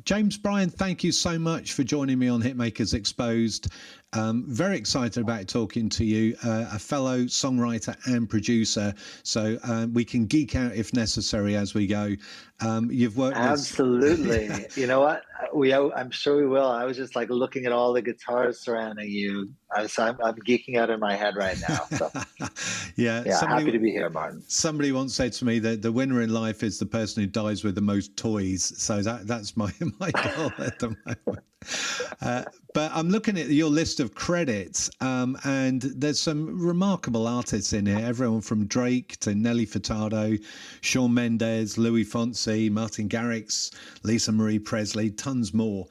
James Bryan, thank you so much for joining me on Hitmakers Exposed. Very excited about talking to you, a fellow songwriter and producer. So we can geek out if necessary as we go. You've worked absolutely. With... You know what? I'm sure we will. I was just like looking at all the guitars surrounding you. I'm geeking out in my head right now. So. Yeah, happy to be here, Martin. Somebody once said to me that the winner in life is the person who dies with the most toys. So that's my goal at the moment. But I'm looking at your list of credits, and there's some remarkable artists in here. Everyone from Drake to Nelly Furtado, Shawn Mendes, Louis Fonsi, Martin Garrix, Lisa Marie Presley, tons more.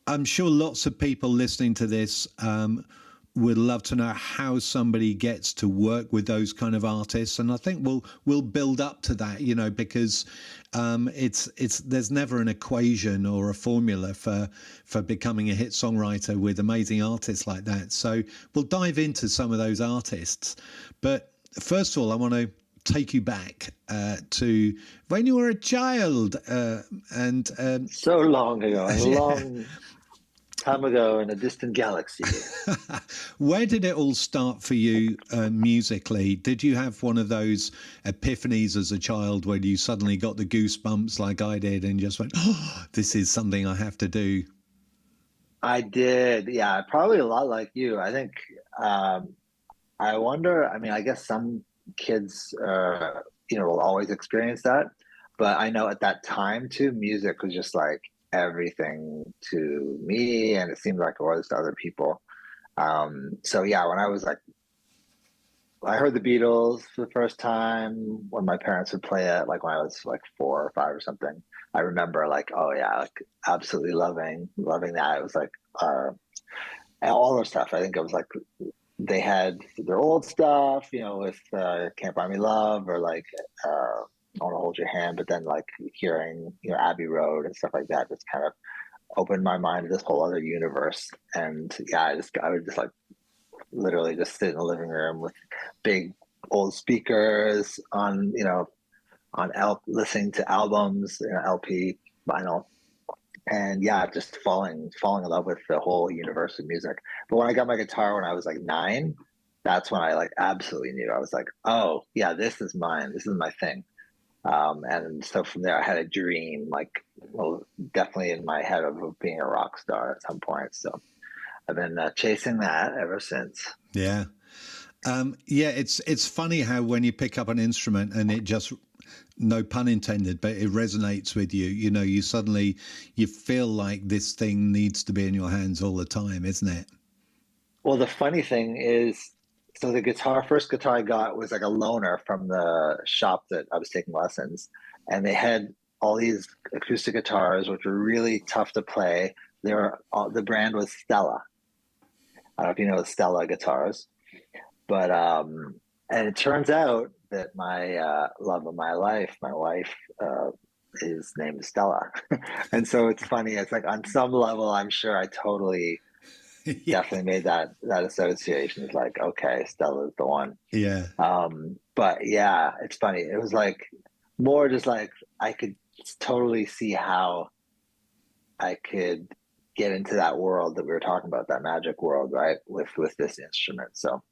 I'm sure lots of people listening to this would love to know how somebody gets to work with those kind of artists, and I think we'll build up to that, you know, because there's never an equation or a formula for becoming a hit songwriter with amazing artists like that. So we'll dive into some of those artists, but first of all, I want to take you back to when you were a child, and so long ago, long time ago in a distant galaxy. Where did it all start for you musically? Did you have one of those epiphanies as a child where you suddenly got the goosebumps like I did and just went, oh, this is something I have to do? I did. Yeah, probably a lot like you. I think, I wonder, I mean, I guess some kids, will always experience that. But I know at that time too, music was just like everything to me, and it seemed like it was to other people. So yeah, when I was like, I heard the Beatles for the first time when my parents would play it, like when I was like 4 or 5 or something. I remember like, oh yeah, like absolutely loving that. It was like all their stuff. I think it was like they had their old stuff, with Can't Buy Me Love, or like I Want to Hold Your Hand, but then like hearing, Abbey Road and stuff like that just kind of opened my mind to this whole other universe. And yeah, I would just like literally just sit in the living room with big old speakers on, listening to albums, LP, vinyl. And yeah, just falling in love with the whole universe of music. But when I got my guitar when I was like 9, that's when I like absolutely knew. I was like, oh yeah, this is mine. This is my thing. And so from there, I had a dream, like, well, definitely in my head of being a rock star at some point. So I've been chasing that ever since. Yeah. It's funny how when you pick up an instrument and it just, no pun intended, but it resonates with you, you suddenly, you feel like this thing needs to be in your hands all the time, isn't it? Well, the funny thing is, so the first guitar I got was like a loaner from the shop that I was taking lessons. And they had all these acoustic guitars, which were really tough to play. The brand was Stella. I don't know if you know the Stella guitars, but, and it turns out that my love of my life, my wife, is named Stella. And so it's funny. It's like on some level, I'm sure I totally... definitely made that association. It's like, okay, Stella's the one. Yeah. But yeah, it's funny. It was like more just like I could totally see how I could get into that world that we were talking about, that magic world, right? With this instrument. So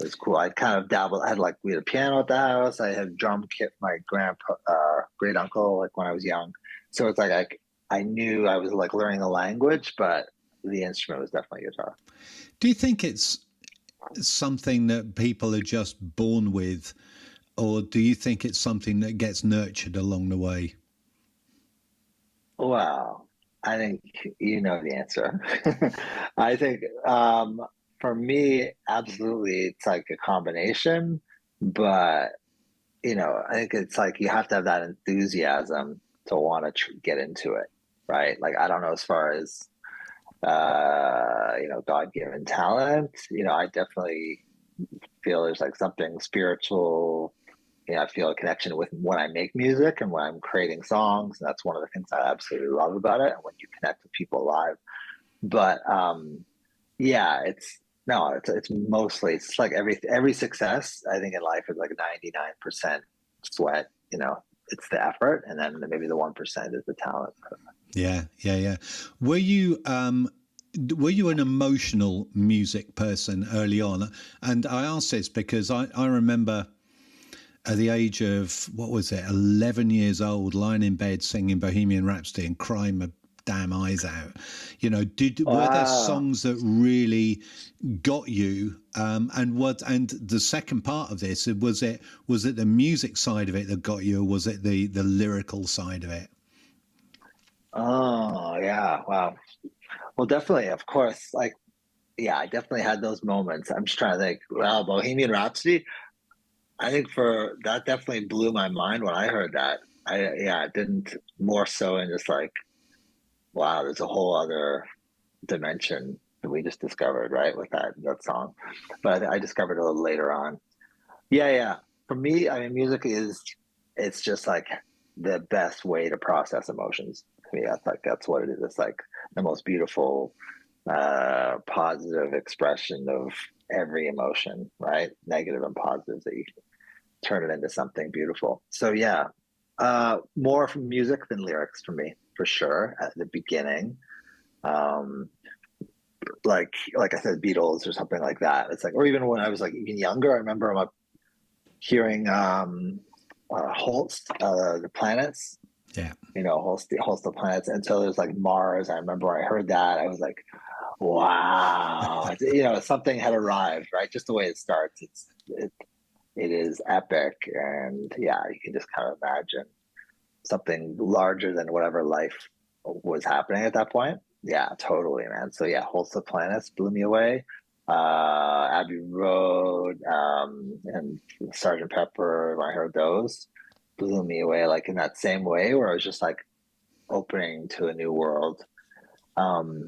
it was cool. I kind of dabbled. We had a piano at the house. I had a drum kit, my great uncle, like when I was young. So it's like I knew I was like learning the language, but the instrument was definitely guitar. Do you think it's something that people are just born with, or do you think it's something that gets nurtured along the way? Well, I think you know the answer. I think for me, absolutely, it's like a combination, but I think it's like you have to have that enthusiasm to want to get into it, right? Like, I don't know, as far as God-given talent, I definitely feel there's like something spiritual. I feel a connection with when I make music and when I'm creating songs, and that's one of the things I absolutely love about it, when you connect with people live. But yeah, it's mostly, it's like every success I think in life is like 99% sweat. It's the effort, and then maybe the 1% is the talent. Yeah, yeah, yeah. Were you were you an emotional music person early on? And I ask this because I remember at the age of, what was it, 11 years old, lying in bed singing Bohemian Rhapsody and crying my damn eyes out. You know, were there Wow. songs that really got you? And the second part of this, was it the music side of it that got you, or was it the lyrical side of it? Oh, yeah. Wow. Well, definitely, of course. Like, yeah, I definitely had those moments. I'm just trying to think. Wow, Bohemian Rhapsody. I think for that definitely blew my mind when I heard that. Yeah, it didn't more so in just like, wow, there's a whole other dimension that we just discovered, right, with that song. But I discovered a little later on. Yeah, yeah. For me, I mean, music is it's just like the best way to process emotions. To me, that's what it is. It's like the most beautiful, positive expression of every emotion, right? Negative and positives that you can turn it into something beautiful. So yeah, more from music than lyrics for me, for sure. At the beginning, um, like I said, Beatles or something like that. It's like, or even when I was like even younger, I remember hearing Holst, the planets. Yeah. You know, Holst the planets. And so there's like Mars. I remember I heard that. I was like, wow, you know, something had arrived, right? Just the way it starts, it is epic, and yeah, you can just kind of imagine something larger than whatever life was happening at that point. Yeah, totally, man. So yeah, Holst the planets blew me away. Abbey Road, and Sergeant Pepper. When I heard those, blew me away. Like in that same way, where I was just like opening to a new world. Um,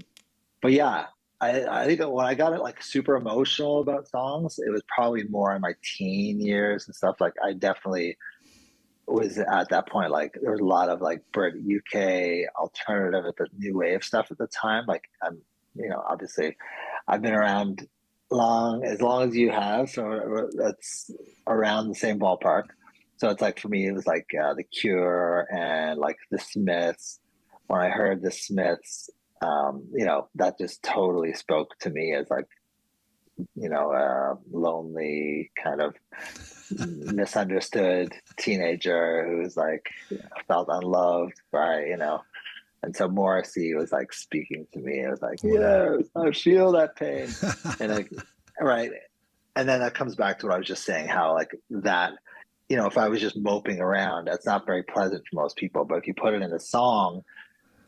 but yeah, I think that when I got it like super emotional about songs, it was probably more in my teen years and stuff. Like I definitely was at that point, like there was a lot of like Brit UK alternative at the new wave stuff at the time. Like I'm, you know, obviously I've been around as long as you have, so that's around the same ballpark. So it's like for me, it was like The Cure and like the Smiths. When I heard the Smiths, you know, that just totally spoke to me as like, you know, a lonely kind of misunderstood teenager who's like, you know, felt unloved by, you know. And so Morrissey was like speaking to me. It was like, Wow. yes, I feel that pain. And like, right. And then that comes back to what I was just saying, how like that, you know, if I was just moping around, that's not very pleasant for most people. But if you put it in a song,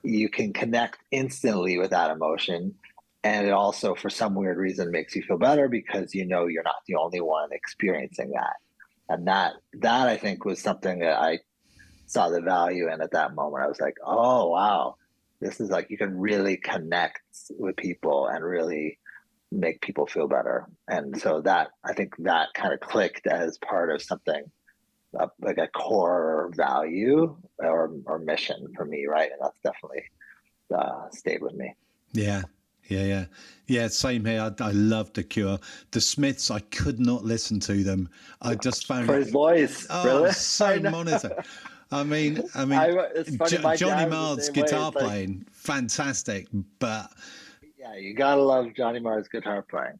you can connect instantly with that emotion. And it also, for some weird reason, makes you feel better because you know you're not the only one experiencing that. And that I think was something that I saw the value in at that moment. I was like, oh wow, this is like you can really connect with people and really make people feel better. And so that I think that kind of clicked as part of something like a core value or mission for me, right? And that's definitely stayed with me. Yeah. Yeah, yeah, yeah. Same here. I loved The Cure. The Smiths, I could not listen to them. I just found For his it, voice, oh, really? I so know. monotone. I mean, It's funny. My Johnny dad was the Marr's same way. guitar It's like, playing, fantastic, but yeah, you gotta love Johnny Marr's guitar playing.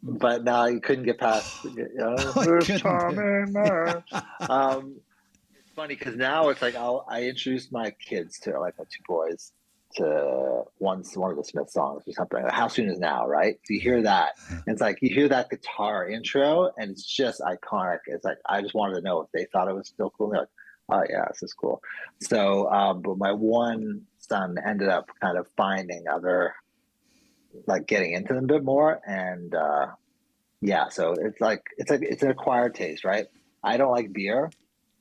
But now you couldn't get past, I this couldn't do Johnny Marr. it. It's funny because now it's like I introduced my kids to like my two boys to one of the Smith songs or something. Like, How Soon Is Now, right? So you hear that, and it's like you hear that guitar intro, and it's just iconic. It's like I just wanted to know if they thought it was still cool. And they're like, oh yeah, this is cool. So, but my one son ended up kind of finding other, like getting into them a bit more, and yeah, so it's an acquired taste, right? I don't like beer,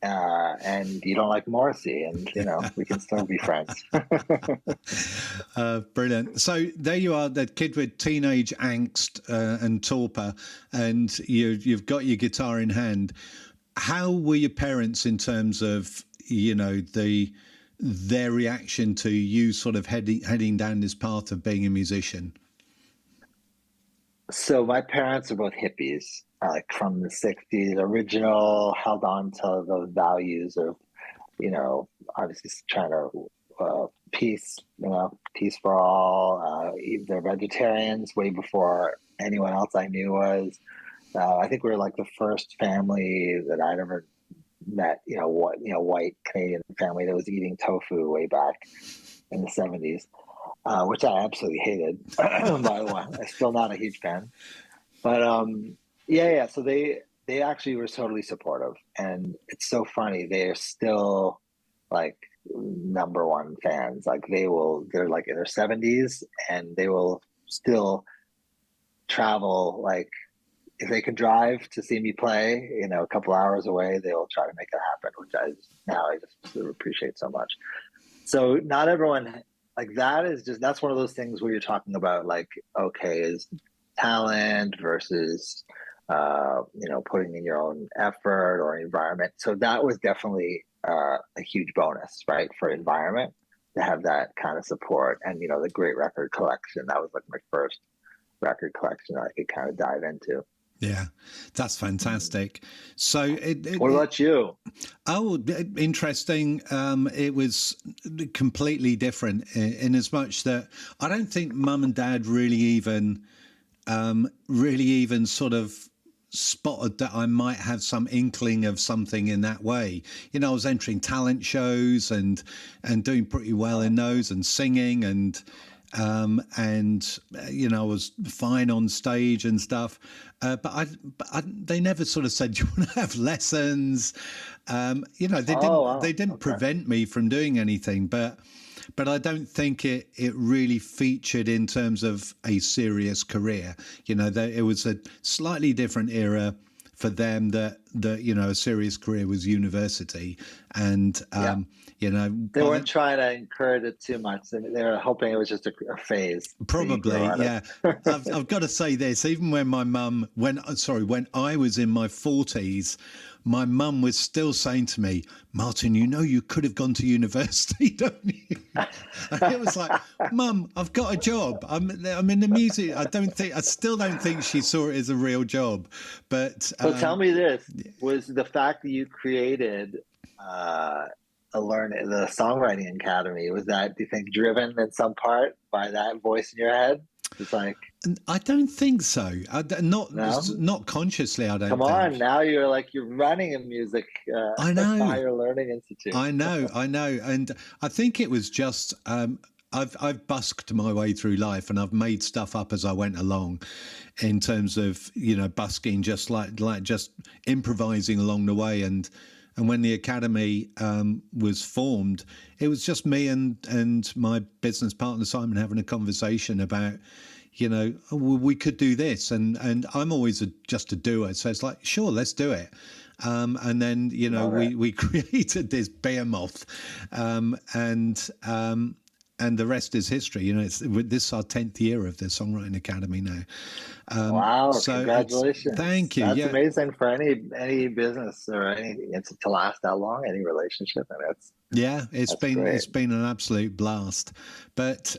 and you don't like Morrissey, and you know we can still be friends. Brilliant. So there you are, that kid with teenage angst and torpor, and you've got your guitar in hand. How were your parents in terms of, you know, their reaction to you sort of heading down this path of being a musician? So my parents are both hippies, like from the '60s, original, held on to those values of, you know, obviously trying to peace, peace for all. They're vegetarians way before anyone else I knew was. I think we were like the first family that I'd ever met, white Canadian family that was eating tofu way back in the 70s, which I absolutely hated, by the way. I'm still not a huge fan. But yeah. So they actually were totally supportive. And it's so funny. They're still like number one fans. Like they're like in their 70s and they will still travel, like if they can drive to see me play, a couple hours away, they'll try to make it happen, which I just sort of appreciate so much. So not everyone, like that's one of those things where you're talking about like, okay, is talent versus, putting in your own effort or environment. So that was definitely a huge bonus, right? For environment to have that kind of support and, the great record collection. That was like my first record collection that I could kind of dive into. Yeah, that's fantastic. So what about you? Oh, interesting. It was completely different in as much that I don't think mum and dad really even sort of spotted that I might have some inkling of something in that way. I was entering talent shows and doing pretty well in those and singing and I was fine on stage and stuff. But they never sort of said, "Do you want to have lessons?" They didn't prevent me from doing anything, but I don't think it really featured in terms of a serious career. It was a slightly different era for them that a serious career was university, and they weren't trying to encourage it too much. They were hoping it was just a phase. Probably, yeah. I've got to say this: even when when I was in my 40s, my mum was still saying to me, "Martin, you could have gone to university, don't you?" And it was like, "Mum, I've got a job. I'm in the music." I still don't think she saw it as a real job. But so tell me this: was the fact that you created the Songwriting Academy, was that, do you think, driven in some part by that voice in your head? It's like, I don't think so. Not consciously. I don't. Come on, now you're running a music. I know. Higher learning institute. I know, and I think it was just. I've busked my way through life, and I've made stuff up as I went along, in terms of busking, just like just improvising along the way. And when the academy was formed, it was just me and my business partner Simon having a conversation about, we could do this, and I'm always just a doer, so it's like, sure, let's do it. And then we created this behemoth, and the rest is history. This is our 10th year of the Songwriting Academy now. Wow! So congratulations! Thank you. That's amazing for any business or anything to last that long. Any relationship, and it's been an absolute blast. But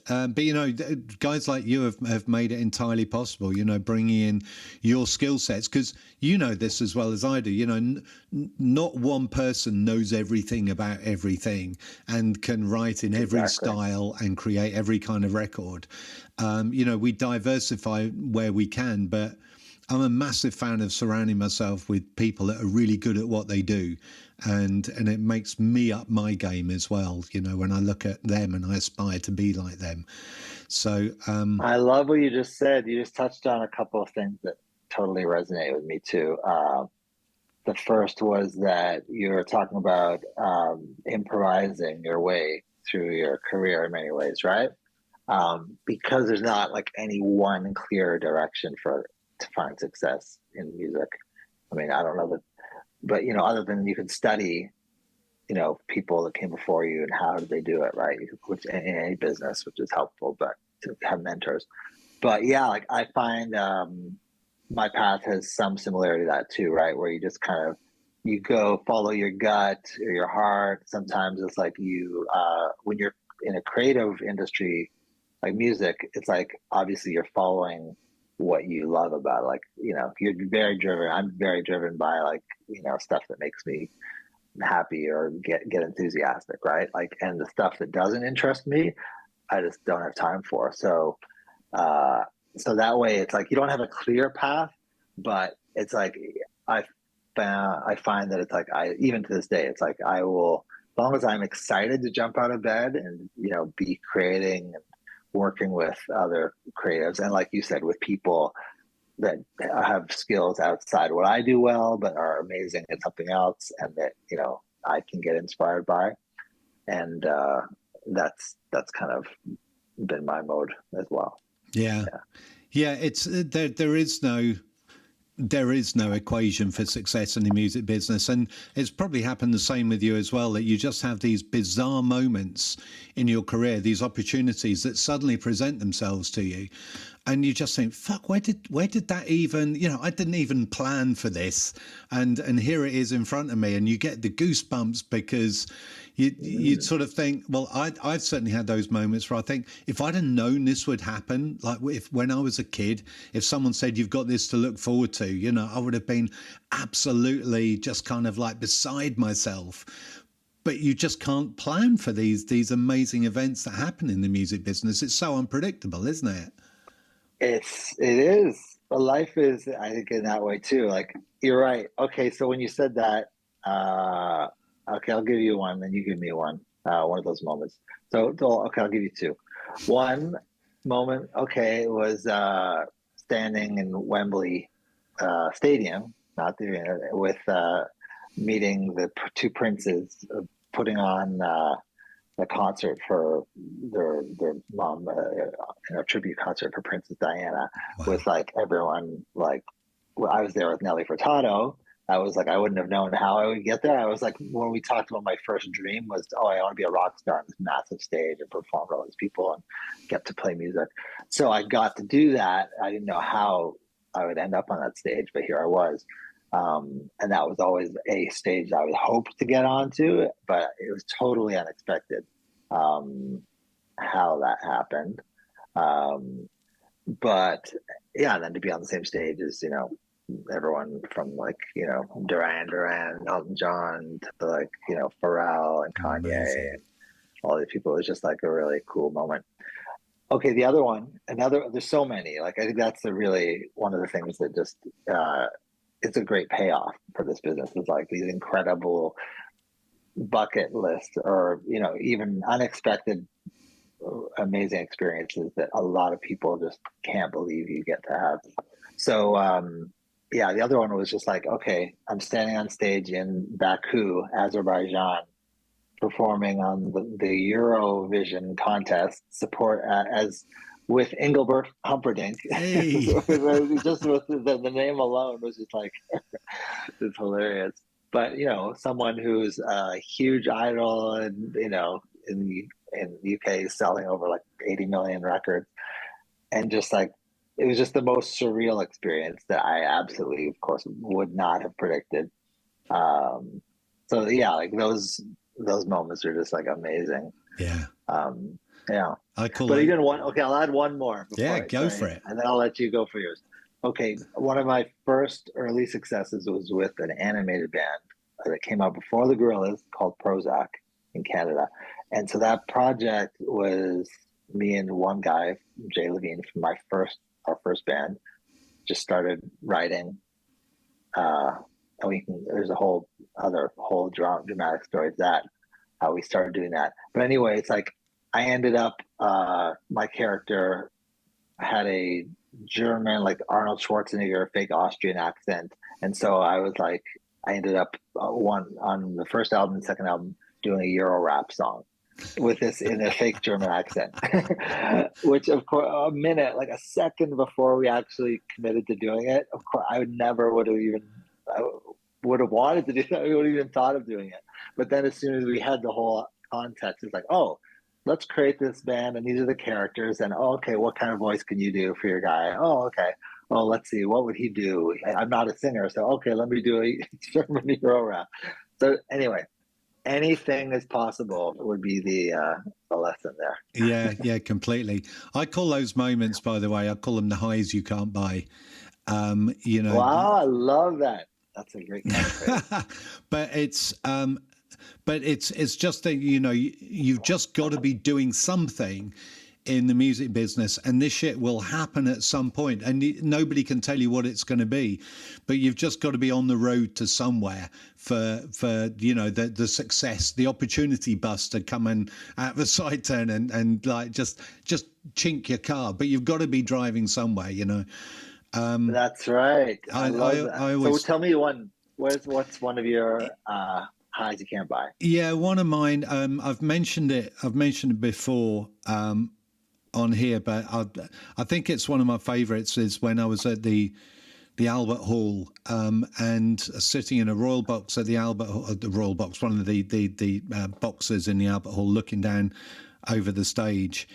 guys like you have made it entirely possible. Bringing in your skill sets, because this as well as I do. Not one person knows everything about everything and can write in every style and create every kind of record. We diversify where we can, but I'm a massive fan of surrounding myself with people that are really good at what they do. And it makes me up my game as well, when I look at them and I aspire to be like them. So I love what you just said. You just touched on a couple of things that totally resonate with me too. The first was that you were talking about improvising your way through your career in many ways, right? Because there's not like any one clear direction to find success in music. I mean, I don't know but other than you can study, people that came before you and how did they do it, right? Which in any business, which is helpful, but to have mentors. But yeah, like I find my path has some similarity to that too, right? Where you just kind of you go follow your gut or your heart. Sometimes it's like when you're in a creative industry like music, it's like obviously you're following what you love about it. Like, you're very driven. I'm very driven by stuff that makes me happy or get enthusiastic, right? Like, and the stuff that doesn't interest me, I just don't have time for. So so that way it's like you don't have a clear path, but it's like I find that it's like even to this day, it's like I will, as long as I'm excited to jump out of bed and, you know, be creating and working with other creatives, and like you said, with people that have skills outside what I do well, but are amazing at something else, and that, you know, I can get inspired by. And that's kind of been my mode as well. Yeah. It's there is no equation for success in the music business, and it's probably happened the same with you as well, that you just have these bizarre moments in your career, these opportunities that suddenly present themselves to you, and you just think, fuck, where did that even, you know, I didn't even plan for this, and here it is in front of me, and you get the goosebumps because you'd sort of think, well, I've certainly had those moments where I think, if I'd have known this would happen, like when I was a kid, if someone said you've got this to look forward to, you know, I would have been absolutely just kind of like beside myself. But you just can't plan for these amazing events that happen in the music business. It's so unpredictable, isn't it? It is. Life is, I think, in that way too. Like, you're right. Okay, so when you said that, okay, I'll give you one, then you give me one of those moments. So okay, I'll give you two. One moment, okay, was standing in Wembley Stadium, not the arena, with meeting the two princes, putting on a concert for their mom, a tribute concert for Princess Diana. Wow. With like everyone, like, well, I was there with Nelly Furtado. I was like, I wouldn't have known how I would get there. I was like, when we talked about my first dream was, oh, I want to be a rock star on this massive stage and perform for all these people and get to play music. So I got to do that. I didn't know how I would end up on that stage, but here I was. And that was always a stage I would hope to get onto, but it was totally unexpected how that happened. But yeah, then to be on the same stage as, you know, everyone from, like, you know, Duran Duran, Elton John, to, like, you know, Pharrell and Kanye and all these people, it was just like a really cool moment. Okay, the other one, there's so many. Like, I think that's really one of the things that just it's a great payoff for this business. It's like these incredible bucket lists, or, you know, even unexpected amazing experiences that a lot of people just can't believe you get to have. So yeah, the other one was just like, okay, I'm standing on stage in Baku, Azerbaijan, performing on the Eurovision contest support as with Engelbert Humperdinck. Hey. Just with the name alone was just like, it's hilarious. But, you know, someone who's a huge idol, and, you know, in the UK selling over like 80 million records, and just like, it was just the most surreal experience that I absolutely, of course, would not have predicted. So yeah, like those moments are just like amazing. Yeah. Yeah. But even one. Okay, I'll add one more. Yeah, go for it. And then I'll let you go for yours. Okay, one of my first early successes was with an animated band that came out before the Gorillaz, called Prozzäk, in Canada. And so that project was me and one guy, Jay Levine, from our first band, just started writing. And there's a whole dramatic story to that, how we started doing that. But anyway, it's like, I ended up, my character had a German, like Arnold Schwarzenegger, fake Austrian accent. And so I was like, I ended up on the first album and second album doing a Euro rap song with this in a fake German accent, which, of course, a second before we actually committed to doing it, of course, I would have wanted to do that. We would have even thought of doing it. But then as soon as we had the whole context, it's like, oh, let's create this band, and these are the characters, and okay, what kind of voice can you do for your guy? Oh, okay. Oh, let's see, what would he do? I'm not a singer, so okay, let me do a German Euro rap. So anyway, anything is possible would be the lesson there. Yeah, completely. I call those moments, by the way, I call them the highs you can't buy. You know. Wow, I love that. That's a great catchphrase. But it's just that, you know, you've just got to be doing something in the music business, and this shit will happen at some point, and nobody can tell you what it's going to be, but you've just got to be on the road to somewhere for you know, the success, the opportunity bus to come and out of a side turn and like just chink your car, but you've got to be driving somewhere, you know. That's right. I love that. I always, so tell me what's one of your highs you can't buy? Yeah, one of mine. I've mentioned it before on here, but I think it's one of my favorites. Is when I was at the Albert Hall and sitting in a Royal Box at the Royal Box, one of the boxes in the Albert Hall, looking down over the stage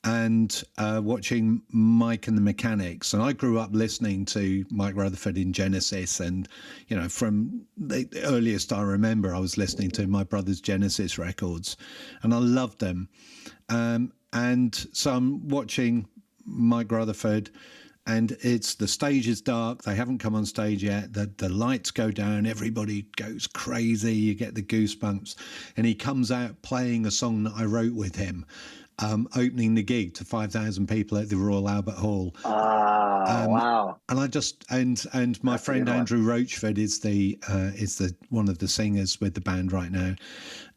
and watching Mike and the Mechanics. And I grew up listening to Mike Rutherford in Genesis, and you know, from the earliest I remember, I was listening to my brother's Genesis records, and I loved them. And so I'm watching Mike Rutherford, and the stage is dark. They haven't come on stage yet. The lights go down. Everybody goes crazy. You get the goosebumps. And he comes out playing a song that I wrote with him, opening the gig to 5,000 people at the Royal Albert Hall. Wow! And I just and my That's friend Andrew Roachford is the one of the singers with the band right now,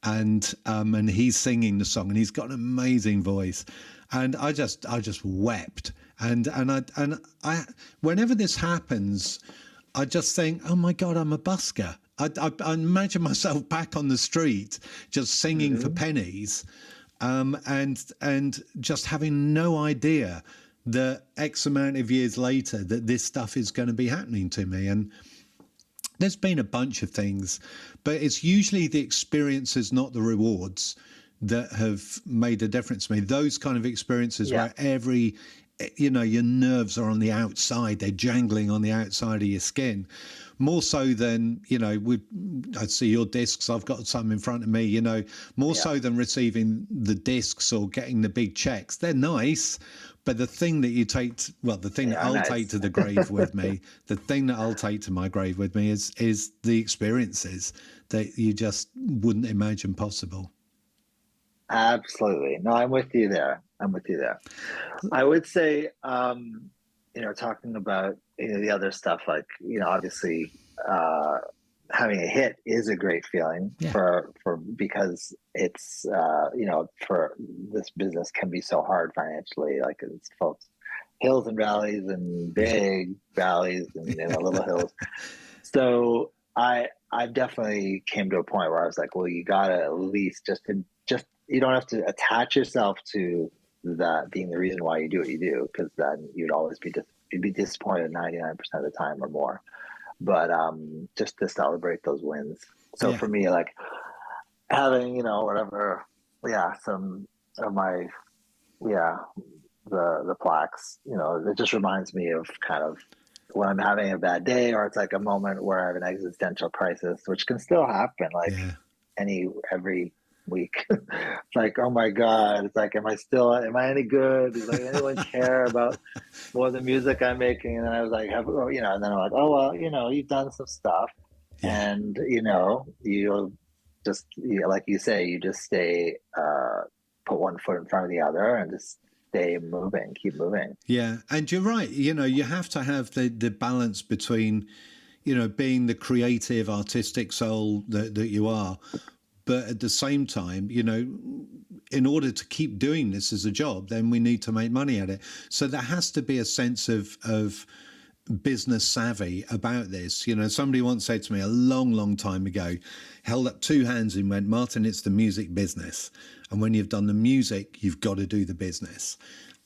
and he's singing the song, and he's got an amazing voice, and I just wept, and I whenever this happens, I just think, oh my God, I'm a busker. I imagine myself back on the street just singing for pennies. And just having no idea that X amount of years later that this stuff is going to be happening to me. And there's been a bunch of things, but it's usually the experiences, not the rewards, that have made a difference to me. Those kind of experiences where you know, your nerves are on the outside, they're jangling on the outside of your skin. More so than, you know, I see your discs, I've got some in front of me, you know, more so than receiving the discs or getting the big checks. They're nice, but the thing that you take, the thing that I'll take to the grave with me, the thing that I'll take to my grave with me is the experiences that you just wouldn't imagine possible. Absolutely. No, I'm with you there. I would say, you know, talking about, you know, the other stuff, like, you know, obviously having a hit is a great feeling for because it's, you know, for this business can be so hard financially. Like, it's folks, hills and valleys and big valleys and, you know, little hills. So I definitely came to a point where I was like, well, you gotta at least you don't have to attach yourself to that being the reason why you do what you do, because then you'd always be disappointed 99% of the time or more. But just to celebrate those wins. So for me, like having, you know, whatever, some of my, the plaques, you know, it just reminds me of kind of when I'm having a bad day, or it's like a moment where I have an existential crisis, which can still happen, like every week. It's like, oh my God, it's like, am I any good? Does like anyone care about what the music I'm making? And I was like, you know, and then I'm like, oh well, you know, you've done some stuff, and you know, you'll just, you know, like you say, you just stay, put one foot in front of the other, and just stay moving, keep moving. Yeah, and you're right. You know, you have to have the balance between, you know, being the creative, artistic soul that you are. But at the same time, you know, in order to keep doing this as a job, then we need to make money at it. So there has to be a sense of business savvy about this. You know, somebody once said to me a long, long time ago, held up two hands and went, Martin, it's the music business. And when you've done the music, you've got to do the business.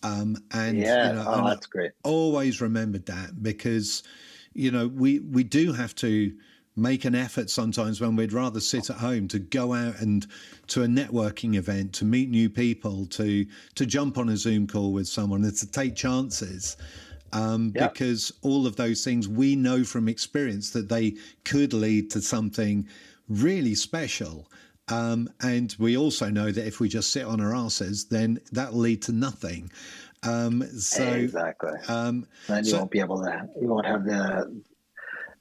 You know, that's great. I always remembered that, because, you know, we do have to make an effort sometimes when we'd rather sit at home to go out and to a networking event, to meet new people, to jump on a Zoom call with someone, and to take chances. Because all of those things we know from experience that they could lead to something really special. And we also know that if we just sit on our asses, then that'll lead to nothing. Exactly. Then you won't be able to, you won't have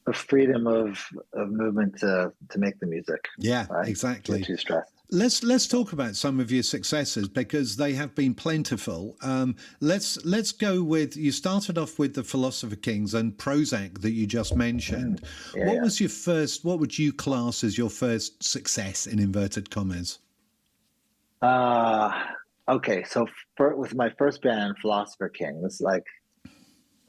the freedom of movement to make the music. Yeah, right? exactly. You're too stressed. Let's talk about some of your successes because they have been plentiful. Let's go with, you started off with the Philosopher Kings and Prozzäk that you just mentioned. What was your first? What would you class as your first success in inverted commas? Okay, so with my first band, Philosopher Kings, like,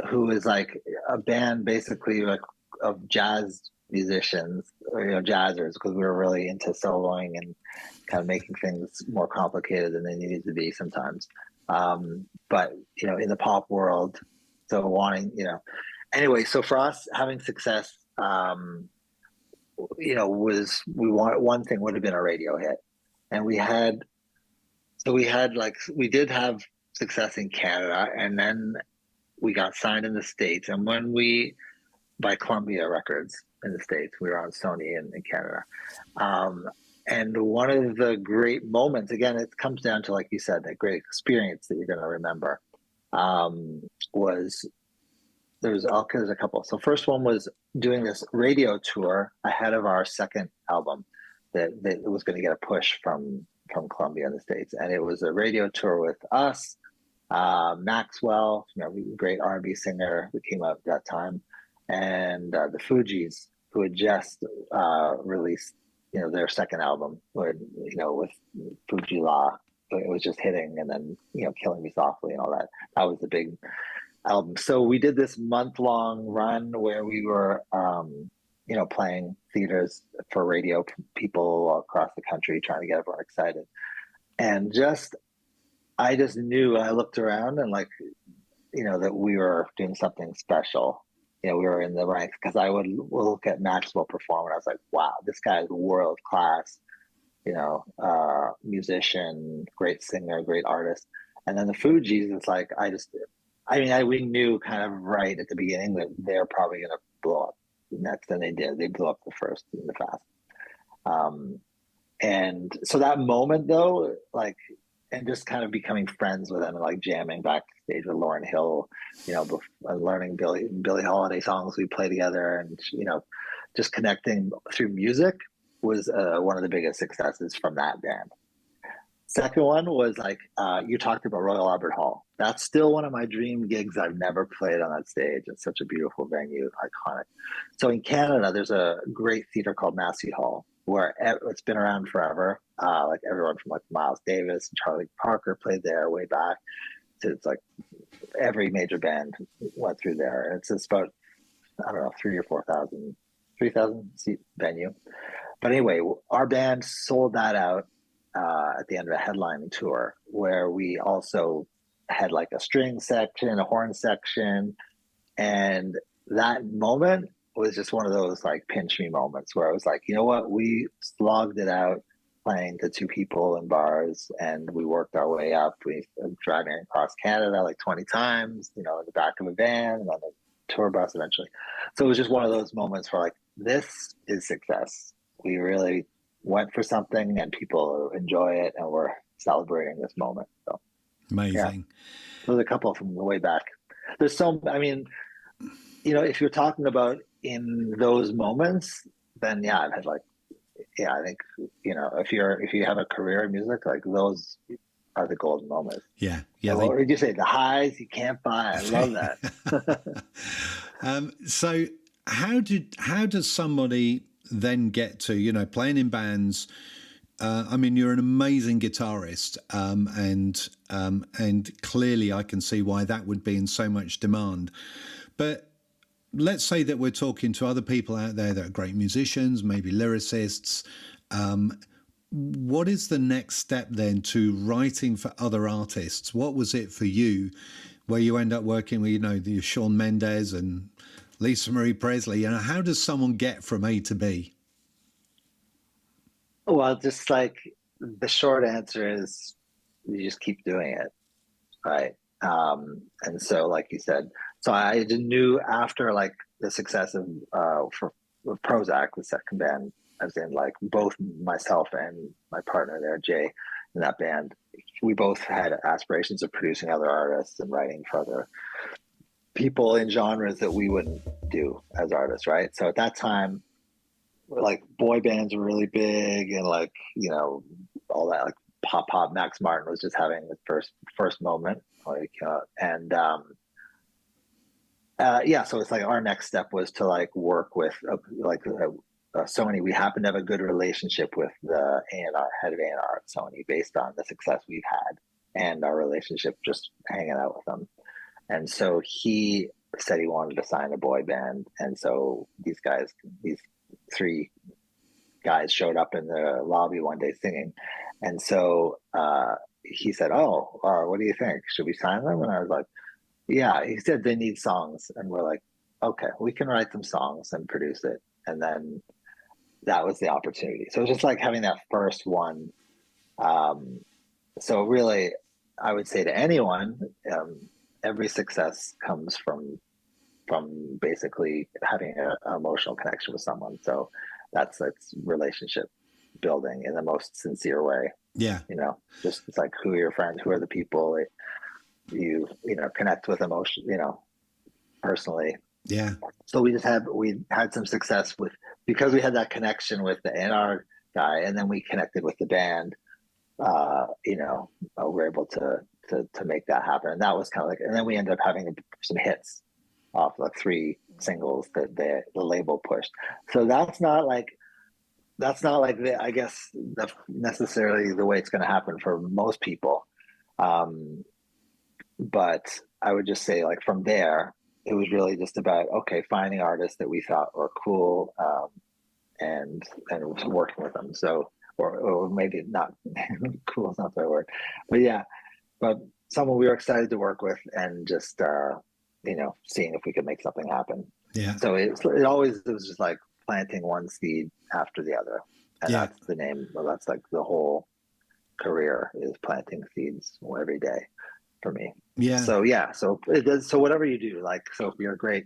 who is like a band basically like of jazz musicians, or jazzers, because we were really into soloing and kind of making things more complicated than they needed to be sometimes. But in the pop world, so wanting, anyway, so for us having success, was, one thing would have been a radio hit, and we did have success in Canada, and then we got signed in the States, and by Columbia Records in the States, we were on Sony in Canada. And one of the great moments, again, it comes down to, like you said, that great experience that you're going to remember, there's a couple. So first one was doing this radio tour ahead of our second album that was going to get a push from Columbia in the States. And it was a radio tour with us, Maxwell, great R&B singer who came out at that time, and the Fugees, who had just released their second album, with Fuji La. It was just hitting, and then Killing Me Softly and all that. That was the big album. So we did this month-long run where we were playing theaters for radio people across the country, trying to get everyone excited. And I just knew, I looked around and that we were doing something special. We were in the ranks, because I would look at Maxwell perform and I was like, wow, this guy is world class, musician, great singer, great artist. And then the Fugees, it's like, we knew kind of right at the beginning that they're probably going to blow up next, and they did. They blew up the first in the fast. And so that moment though, and just kind of becoming friends with them, and jamming backstage with Lauryn Hill, learning Billie Holiday songs we play together, and just connecting through music was one of the biggest successes from that band. Second one was you talked about Royal Albert Hall. That's still one of my dream gigs. I've never played on that stage. It's such a beautiful venue, iconic. So in Canada, there's a great theater called Massey Hall, where it's been around forever. Everyone from Miles Davis and Charlie Parker played there way back. So it's every major band went through there. It's just about, 3,000 or 4,000, 3,000 seat venue. But anyway, our band sold that out at the end of a headlining tour, where we also had a string section, a horn section, and that moment was just one of those pinch me moments where I was like, you know what, we slogged it out playing to two people in bars, and we worked our way up. We were driving across Canada 20 times, in the back of a van and on a tour bus eventually. So it was just one of those moments where this is success. We really went for something, and people enjoy it, and we're celebrating this moment. So amazing. Yeah. There's a couple from the way back. There's if you're talking about in those moments, then I've had I think if you have a career in music, those are the golden moments. Yeah. What did you say? The highs you can't buy. I love that. So how does somebody then get to playing in bands? You're an amazing guitarist, and clearly I can see why that would be in so much demand. But let's say that we're talking to other people out there that are great musicians, maybe lyricists. What is the next step then to writing for other artists? What was it for you, where you end up working with the Shawn Mendes and Lisa Marie Presley? How does someone get from A to B? Well, just the short answer is you just keep doing it, right? And so, like you said, so I knew after the success of Prozzäk, the second band, as in both myself and my partner there, Jay, in that band, we both had aspirations of producing other artists and writing for other people in genres that we wouldn't do as artists, right? So at that time, like boy bands were really big, and like, you know, all that, like pop. Max Martin was just having his first moment, like, yeah. So it's like our next step was to like work with Sony. We happen to have a good relationship with the A&R, head of A&R at Sony, based on the success we've had and our relationship just hanging out with them. And so he said he wanted to sign a boy band. And so these three guys showed up in the lobby one day singing. And so he said, "Oh, what do you think? Should we sign them?" And I was like, "Yeah." He said they need songs. And we're like, "Okay, we can write them songs and produce it." And then that was the opportunity. So it was just like having that first one. So really, I would say to anyone, every success comes from basically having an emotional connection with someone. So that's relationship building in the most sincere way. Yeah. You know, just it's like, who are your friends? Who are the people you connect with emotion, personally. Yeah. So we had some success because we had that connection with the A&R guy, and then we connected with the band. We're able to make that happen, and that was kind of like, and then we ended up having some hits off like 3 singles that the label pushed. So that's not like I guess that's necessarily the way it's going to happen for most people. But I would just say, like, from there, it was really just about, okay, finding artists that we thought were cool, and working with them. So, or maybe not cool is not the right word, but yeah, but someone we were excited to work with, and just seeing if we could make something happen. Yeah. So it was just like planting one seed after the other, and that's the name. Well, that's like the whole career, is planting seeds every day for me. Yeah. So yeah, so it does. So whatever you do, like, so if you're great,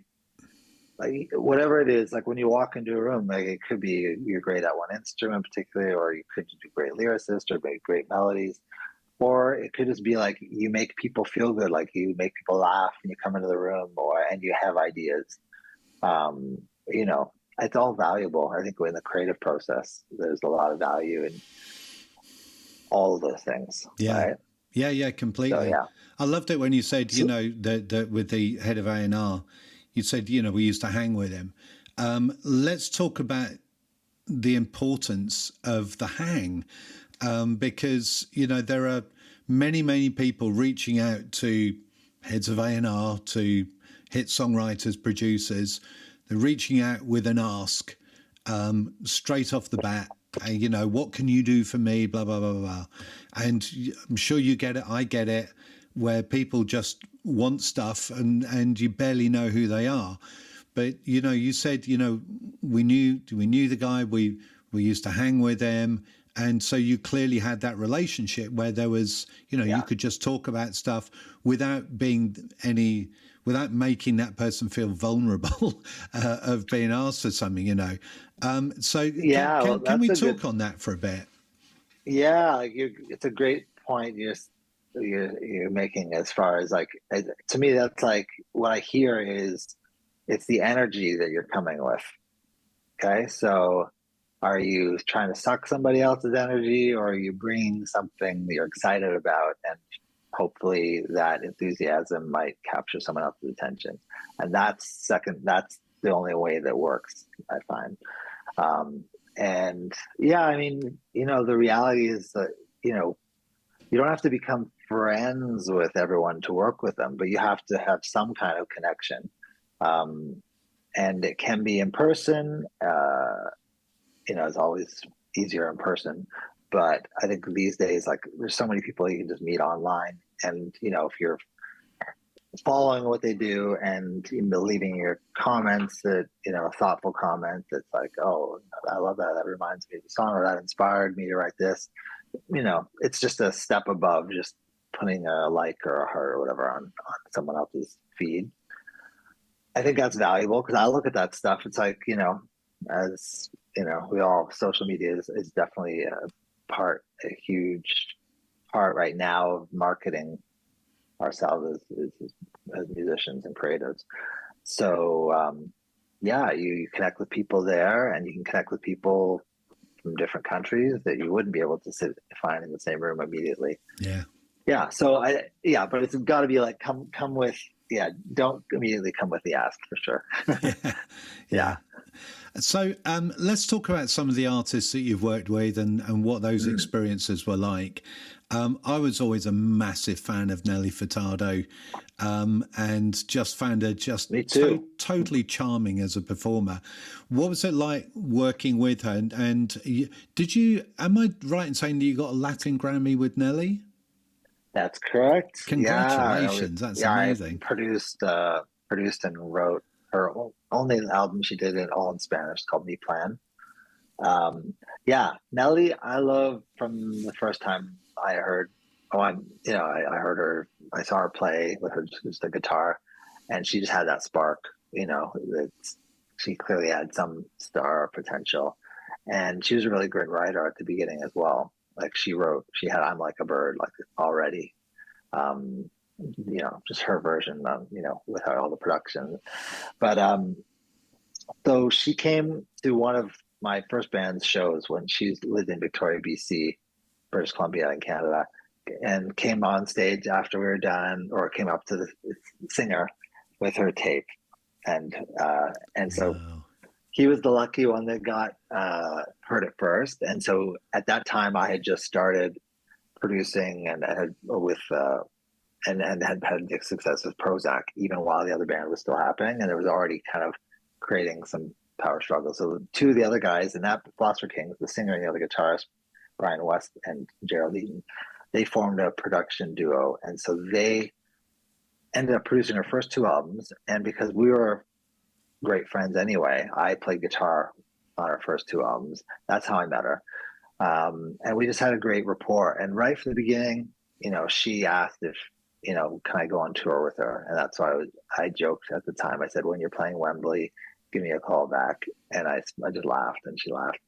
like whatever it is, like when you walk into a room, like it could be you're great at one instrument particularly, or you could do great lyricist or great melodies, or it could just be like you make people feel good, like you make people laugh when you come into the room, and you have ideas. It's all valuable. I think in the creative process, there's a lot of value in all of those things. Yeah. Right? Yeah, completely. So, yeah. I loved it when you said, that with the head of A&R, you said, we used to hang with him. Let's talk about the importance of the hang, because, there are many, many people reaching out to heads of A&R, to hit songwriters, producers. They're reaching out with an ask, straight off the bat. What can you do for me? Blah, blah, blah, blah. And I'm sure you get it. I get it, where people just want stuff and you barely know who they are. But, you said, we knew the guy, we used to hang with him. And so you clearly had that relationship where there was, you could just talk about stuff without making that person feel vulnerable of being asked for something, So Yeah, can we talk on that for a bit? Yeah, it's a great point you're making, as far as like, to me, that's like what I hear is it's the energy that you're coming with. Okay, so are you trying to suck somebody else's energy, or are you bringing something that you're excited about, and hopefully that enthusiasm might capture someone else's attention? And that's the only way that works, I find. And yeah, I mean, the reality is that, you don't have to become friends with everyone to work with them, but you have to have some kind of connection. And it can be in person. It's always easier in person, but I think these days, like, there's so many people you can just meet online, and if you're following what they do and leaving your comments that, thoughtful comments, it's like, oh, I love that. That reminds me of the song, or that inspired me to write this. It's just a step above just putting a like or a heart or whatever on someone else's feed. I think that's valuable, because I look at that stuff. It's like, as social media is definitely a huge part right now of marketing. ourselves as musicians and creatives. So yeah, you connect with people there, and you can connect with people from different countries that you wouldn't be able to find in the same room immediately. Yeah. So but it's got to be like come with, don't immediately come with the ask, for sure. Yeah. So let's talk about some of the artists that you've worked with and what those experiences were like. I was always a massive fan of Nelly Furtado, and just found her just totally charming as a performer. What was it like working with her? And am I right in saying that you got a Latin Grammy with Nelly? That's correct. Congratulations. That's amazing. I produced and wrote her only album she did all in Spanish, called Mi Plan. Nelly, I love from the first time I heard. I heard her. I saw her play with her just the guitar, and she just had that spark. She clearly had some star potential, and she was a really great writer at the beginning as well. Like she had "I'm Like a Bird" like already. Just her version of, without all the production. But so she came to one of my first band's shows when she lived in Victoria, BC, British Columbia in Canada, and came on stage after we were done, or came up to the singer with her tape. And so he was the lucky one that got heard it first. And so at that time I had just started producing and had had success with Prozzäk, even while the other band was still happening, and it was already kind of creating some power struggle. So two of the other guys in that Philosopher Kings, the singer and the other guitarist, Brian West and Gerald Eaton, they formed a production duo, and so they ended up producing our first two albums. And because we were great friends anyway, I played guitar on our first two albums. That's how I met her, and we just had a great rapport. And right from the beginning, she asked if, can I go on tour with her? And that's why I joked at the time. I said, when you're playing Wembley, give me a call back. And I just laughed, and she laughed.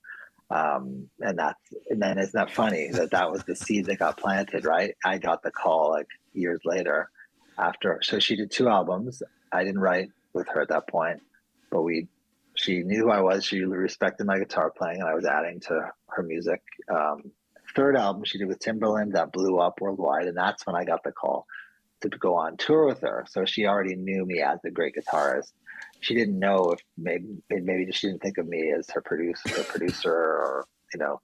And then isn't that funny that was the seed that got planted, right? I got the call like years later after. So she did two albums. I didn't write with her at that point, but she knew who I was. She respected my guitar playing, and I was adding to her music. Third album she did with Timberland that blew up worldwide, and that's when I got the call to go on tour with her. So she already knew me as a great guitarist. She didn't know if maybe she didn't think of me as her producer or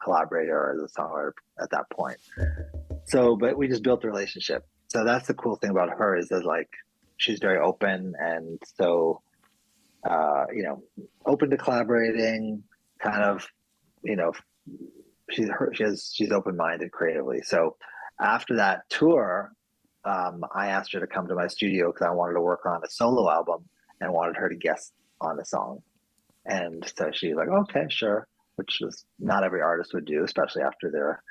collaborator or as a songwriter at that point. So, but we just built a relationship. So that's the cool thing about her, is that like she's very open, and so open to collaborating. Kind of, she's open-minded creatively. So after that tour, I asked her to come to my studio because I wanted to work on a solo album and wanted her to guest on a song. And so she's like, okay, sure, which was not every artist would do, especially after they're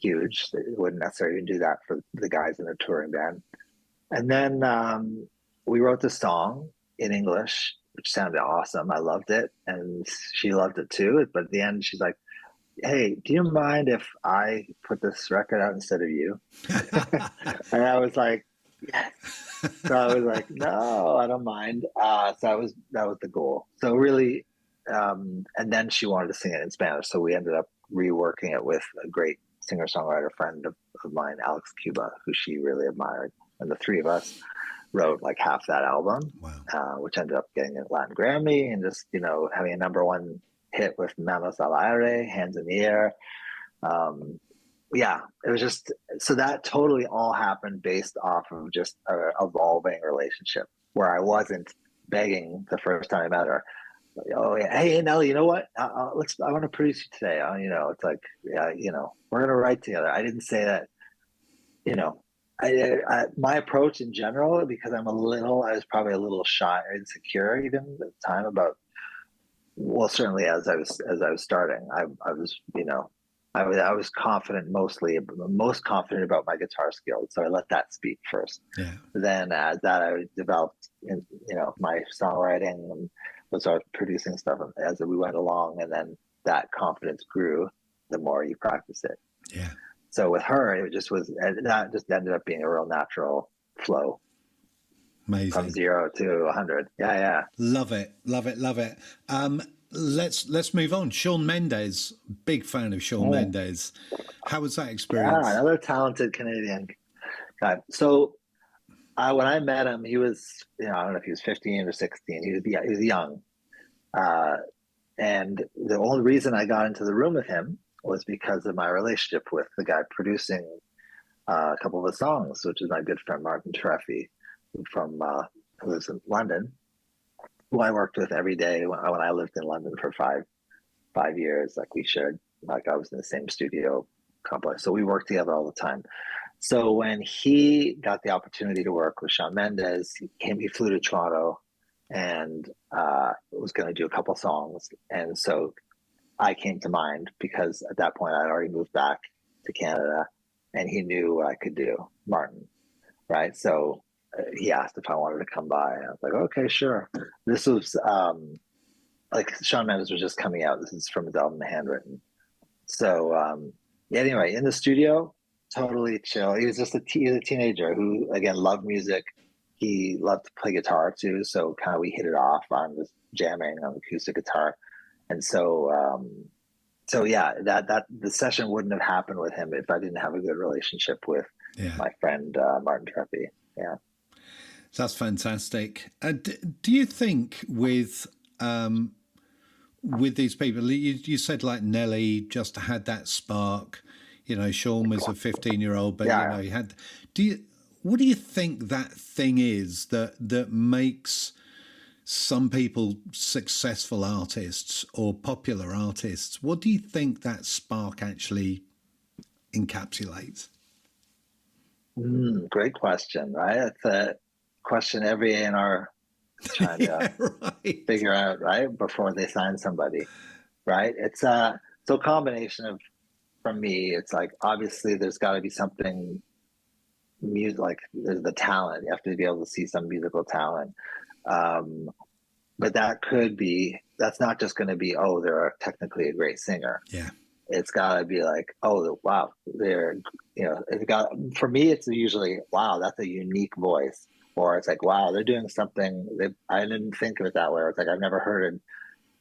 huge. They wouldn't necessarily do that for the guys in their touring band. And then we wrote the song in English, which sounded awesome. I loved it, and she loved it too. But at the end, she's like, hey, do you mind if I put this record out instead of you? And I was like, yes. So I was like, no, I don't mind. So that was the goal. So really, and then she wanted to sing it in Spanish. So we ended up reworking it with a great singer-songwriter friend of mine, Alex Cuba, who she really admired. And the three of us wrote like half that album, which ended up getting a Latin Grammy and just, having a #1 hit with Manos al Aire, Hands in the Air. It was just, so that totally all happened based off of just an evolving relationship where I wasn't begging the first time I met her. Oh yeah, hey Nelly, you know what? I want to produce you today. It's like, we're gonna write together. I didn't say that. My approach in general, because I was probably a little shy or insecure even at the time about. Well, certainly as I was starting, I was confident, most confident about my guitar skills. So I let that speak first. Yeah. Then as that I developed, my songwriting and was started producing stuff as we went along, and then that confidence grew the more you practice it. Yeah. So with her, that just ended up being a real natural flow Amazing. from 0 to 100. Yeah. Love it. Let's move on. Shawn Mendes, big fan of Shawn Mendes. How was that experience? Yeah, another talented Canadian guy. So when I met him, he was, I don't know if he was 15 or 16. He was young. And the only reason I got into the room with him was because of my relationship with the guy producing a couple of his songs, which is my good friend Martin Sutton, who lives in London, who I worked with every day when I lived in London for five years. Like I was in the same studio complex, so we worked together all the time. So when he got the opportunity to work with Shawn Mendes, he flew to Toronto and was going to do a couple songs. And so I came to mind because at that point I'd already moved back to Canada and he knew what I could do, Martin, right? So he asked if I wanted to come by. I was like, okay, sure. This was like Shawn Mendes was just coming out. This is from his album, The Handwritten. So anyway, in the studio, totally chill. He was just a teenager who, again, loved music. He loved to play guitar too. So kind of we hit it off on just jamming on acoustic guitar. And so, yeah, that the session wouldn't have happened with him if I didn't have a good relationship with my friend Martin Sutton. Yeah. That's fantastic. Do you think with these people, you said like Nelly just had that spark, Shawn was a 15-year-old, but he had, what do you think that thing is that makes some people successful artists or popular artists? What do you think that spark actually encapsulates? Great question, right? It's a question every A&R trying to figure out, right, before they sign somebody, right? It's a combination of, for me, it's like, obviously there's got to be something music, like there's the talent. You have to be able to see some musical talent. But that's not just going to be, they're technically a great singer. Yeah. It's got to be like, wow, for me, it's usually, wow, that's a unique voice. Or it's like, wow, they're doing something that I didn't think of it that way. Or it's like, I've never heard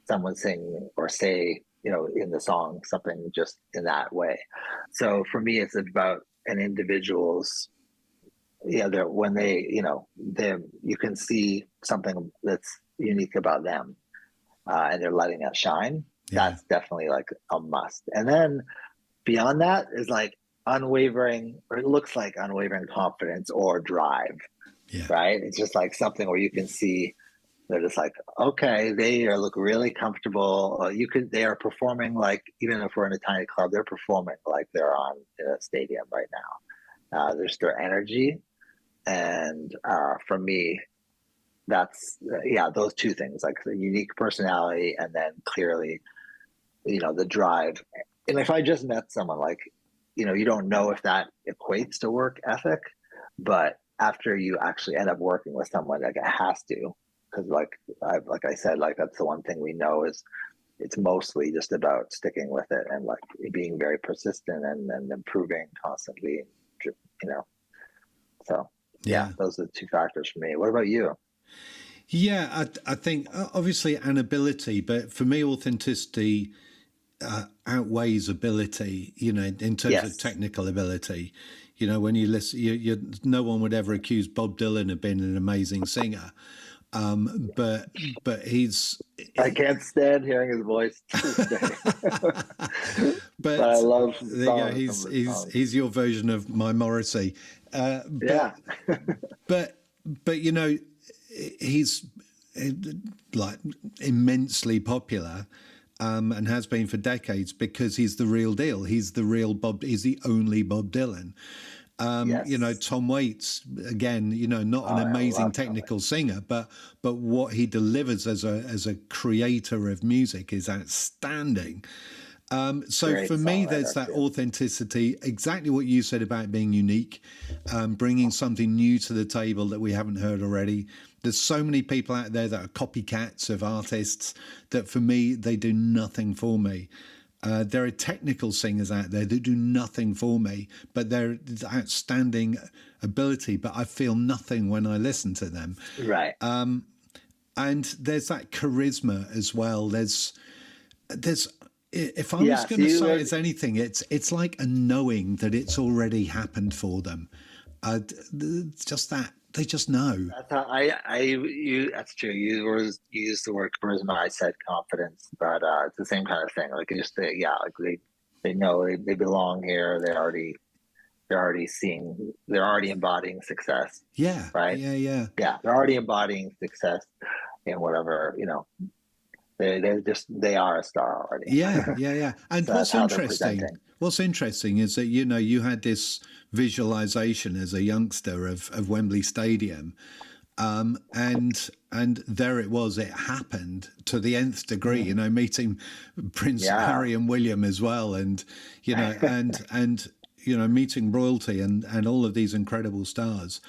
someone sing or say, in the song, something just in that way. So for me, it's about an individual's, when they, you can see something that's unique about them and they're letting it shine. Yeah. That's definitely like a must. And then beyond that is like unwavering, or it looks like unwavering confidence or drive. Yeah. Right? It's just like something where you can see they're just like, okay, they look really comfortable. They are performing like, even if we're in a tiny club, they're performing like they're in a stadium right now. There's their energy. And for me, that's, those two things, like the unique personality and then clearly, the drive. And if I just met someone, like, you don't know if that equates to work ethic, but after you actually end up working with someone, like it has to, because like I said, like that's the one thing we know is it's mostly just about sticking with it and like being very persistent and improving constantly, So those are the two factors for me. What about you? Yeah, I think obviously an ability, but for me, authenticity outweighs ability, in terms of technical ability. When you listen, no one would ever accuse Bob Dylan of being an amazing singer. But I can't stand hearing his voice. but I love he's your version of my Morrissey. But he's like immensely popular. And has been for decades because he's the real deal. He's the real He's the only Bob Dylan. Tom Waits, again, not an amazing technical singer, but what he delivers as a creator of music is outstanding. So for me, there's that authenticity, exactly what you said about being unique, bringing something new to the table that we haven't heard already. There's so many people out there that are copycats of artists that for me, they do nothing for me. There are technical singers out there that do nothing for me, but they're outstanding ability, but I feel nothing when I listen to them. Right. And there's that charisma as well. There's if I was going to say it's anything, it's like a knowing that it's already happened for them. Just that they just know. That's how that's true. You used the word charisma. I said confidence, but it's the same kind of thing. Like they know they belong here. They're already embodying success. Yeah. Right. Yeah. They're already embodying success in whatever, they are a star already. Yeah. And So what's interesting is that, you had this visualization as a youngster of Wembley Stadium. And there it was, it happened to the nth degree, meeting Prince Harry and William as well. And, and meeting royalty and all of these incredible stars.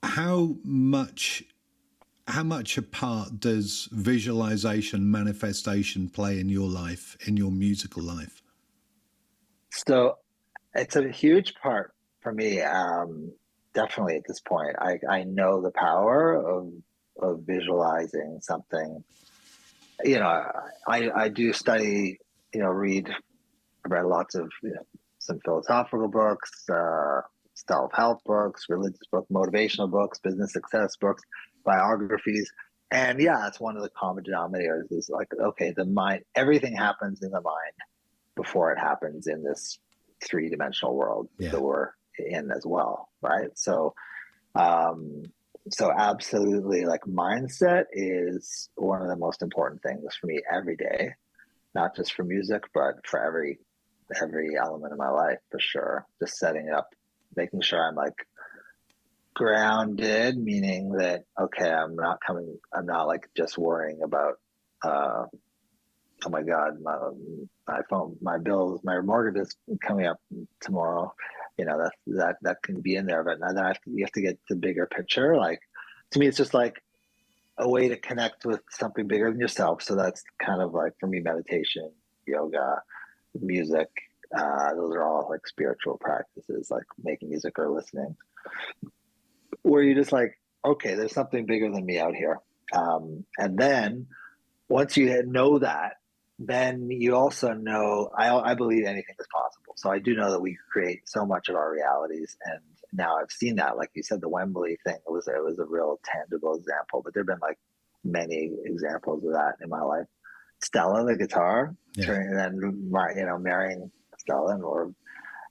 How much a part does visualization, manifestation play in your life, in your musical life? So it's a huge part for me. Definitely at this point, I know the power of visualizing something. I do study, I read lots of, some philosophical books, self-help books, religious books, motivational books, business success books, biographies. And it's one of the common denominators is like, okay, the mind, everything happens in the mind before it happens in this three-dimensional world that we're in as well. Right. So, absolutely, like, mindset is one of the most important things for me every day, not just for music, but for every element of my life, for sure. Just setting it up, making sure I'm like grounded, meaning that, okay, I'm not like just worrying about, oh my God, my phone, my bills, my mortgage is coming up tomorrow. That can be in there, but now you have to get the bigger picture. Like, to me, it's just like a way to connect with something bigger than yourself. So that's kind of like, for me, meditation, yoga, music, those are all like spiritual practices, like making music or listening, where you're just like, okay, there's something bigger than me out here. And then once you know that, then you also know, I believe anything is possible. So I do know that we create so much of our realities. And now I've seen that, like you said, the Wembley thing, it was a real tangible example, but there've been like many examples of that in my life. Stella, the guitar, and then, marrying Stella, or,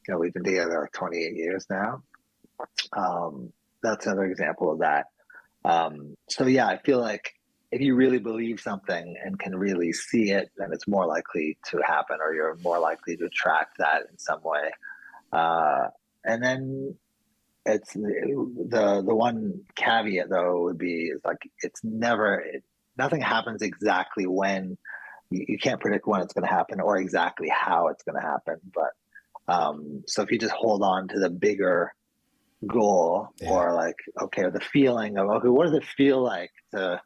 we've been together 28 years now. That's another example of that. So I feel like if you really believe something and can really see it, then it's more likely to happen, or you're more likely to attract that in some way. And then it's the one caveat, though, would be, is like, nothing happens exactly when. You can't predict when it's going to happen or exactly how it's going to happen. But so if you just hold on to the bigger goal, or like, okay, the feeling of, okay, what does it feel like to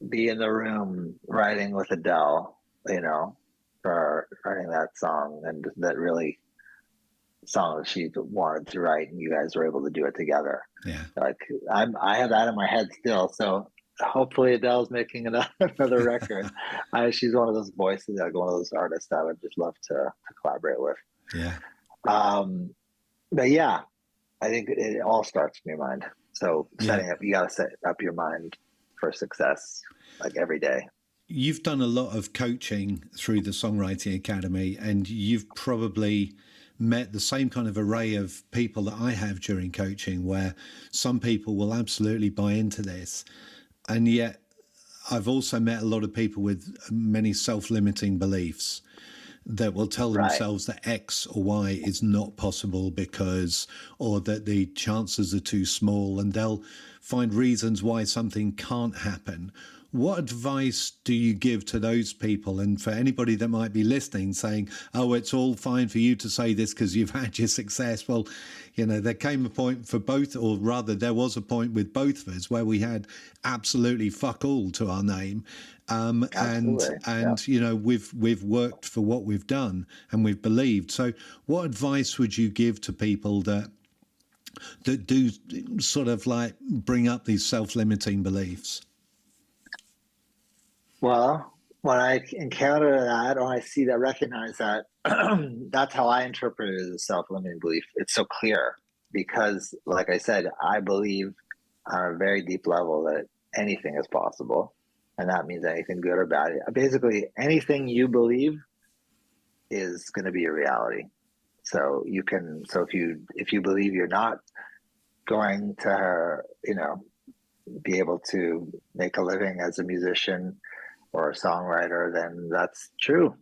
be in the room writing with Adele, for writing that song, and that really song that she wanted to write, and you guys were able to do it together. Like, I have that in my head still. So hopefully Adele's making another record. She's one of those voices, like one of those artists I would just love to collaborate with. But I think it all starts in your mind. So setting up, you got to set up your mind for success, like, every day. You've done a lot of coaching through the Songwriting Academy, and you've probably met the same kind of array of people that I have during coaching, where some people will absolutely buy into this. And yet I've also met a lot of people with many self-limiting beliefs that will tell themselves that X or Y is not possible because, or that the chances are too small, and they'll find reasons why something can't happen. what advice do you give to those people? And for anybody that might be listening saying, oh, it's all fine for you to say this because you've had your success. Well, you know, there came a point for both, or rather there was a point with both of us where we had absolutely fuck all to our name. And you know, we've worked for what we've done and we've believed. So what advice would you give to people that do sort of like bring up these self-limiting beliefs? Well, when I encounter that, or I see that, recognize that, that's how I interpret it as a self-limiting belief. It's so clear because, like I said, I believe on a very deep level that anything is possible, and that means anything good or bad. Basically, anything you believe is going to be a reality. So you can. So if you believe you're not going to, you know, be able to make a living as a musician or a songwriter, then that's true.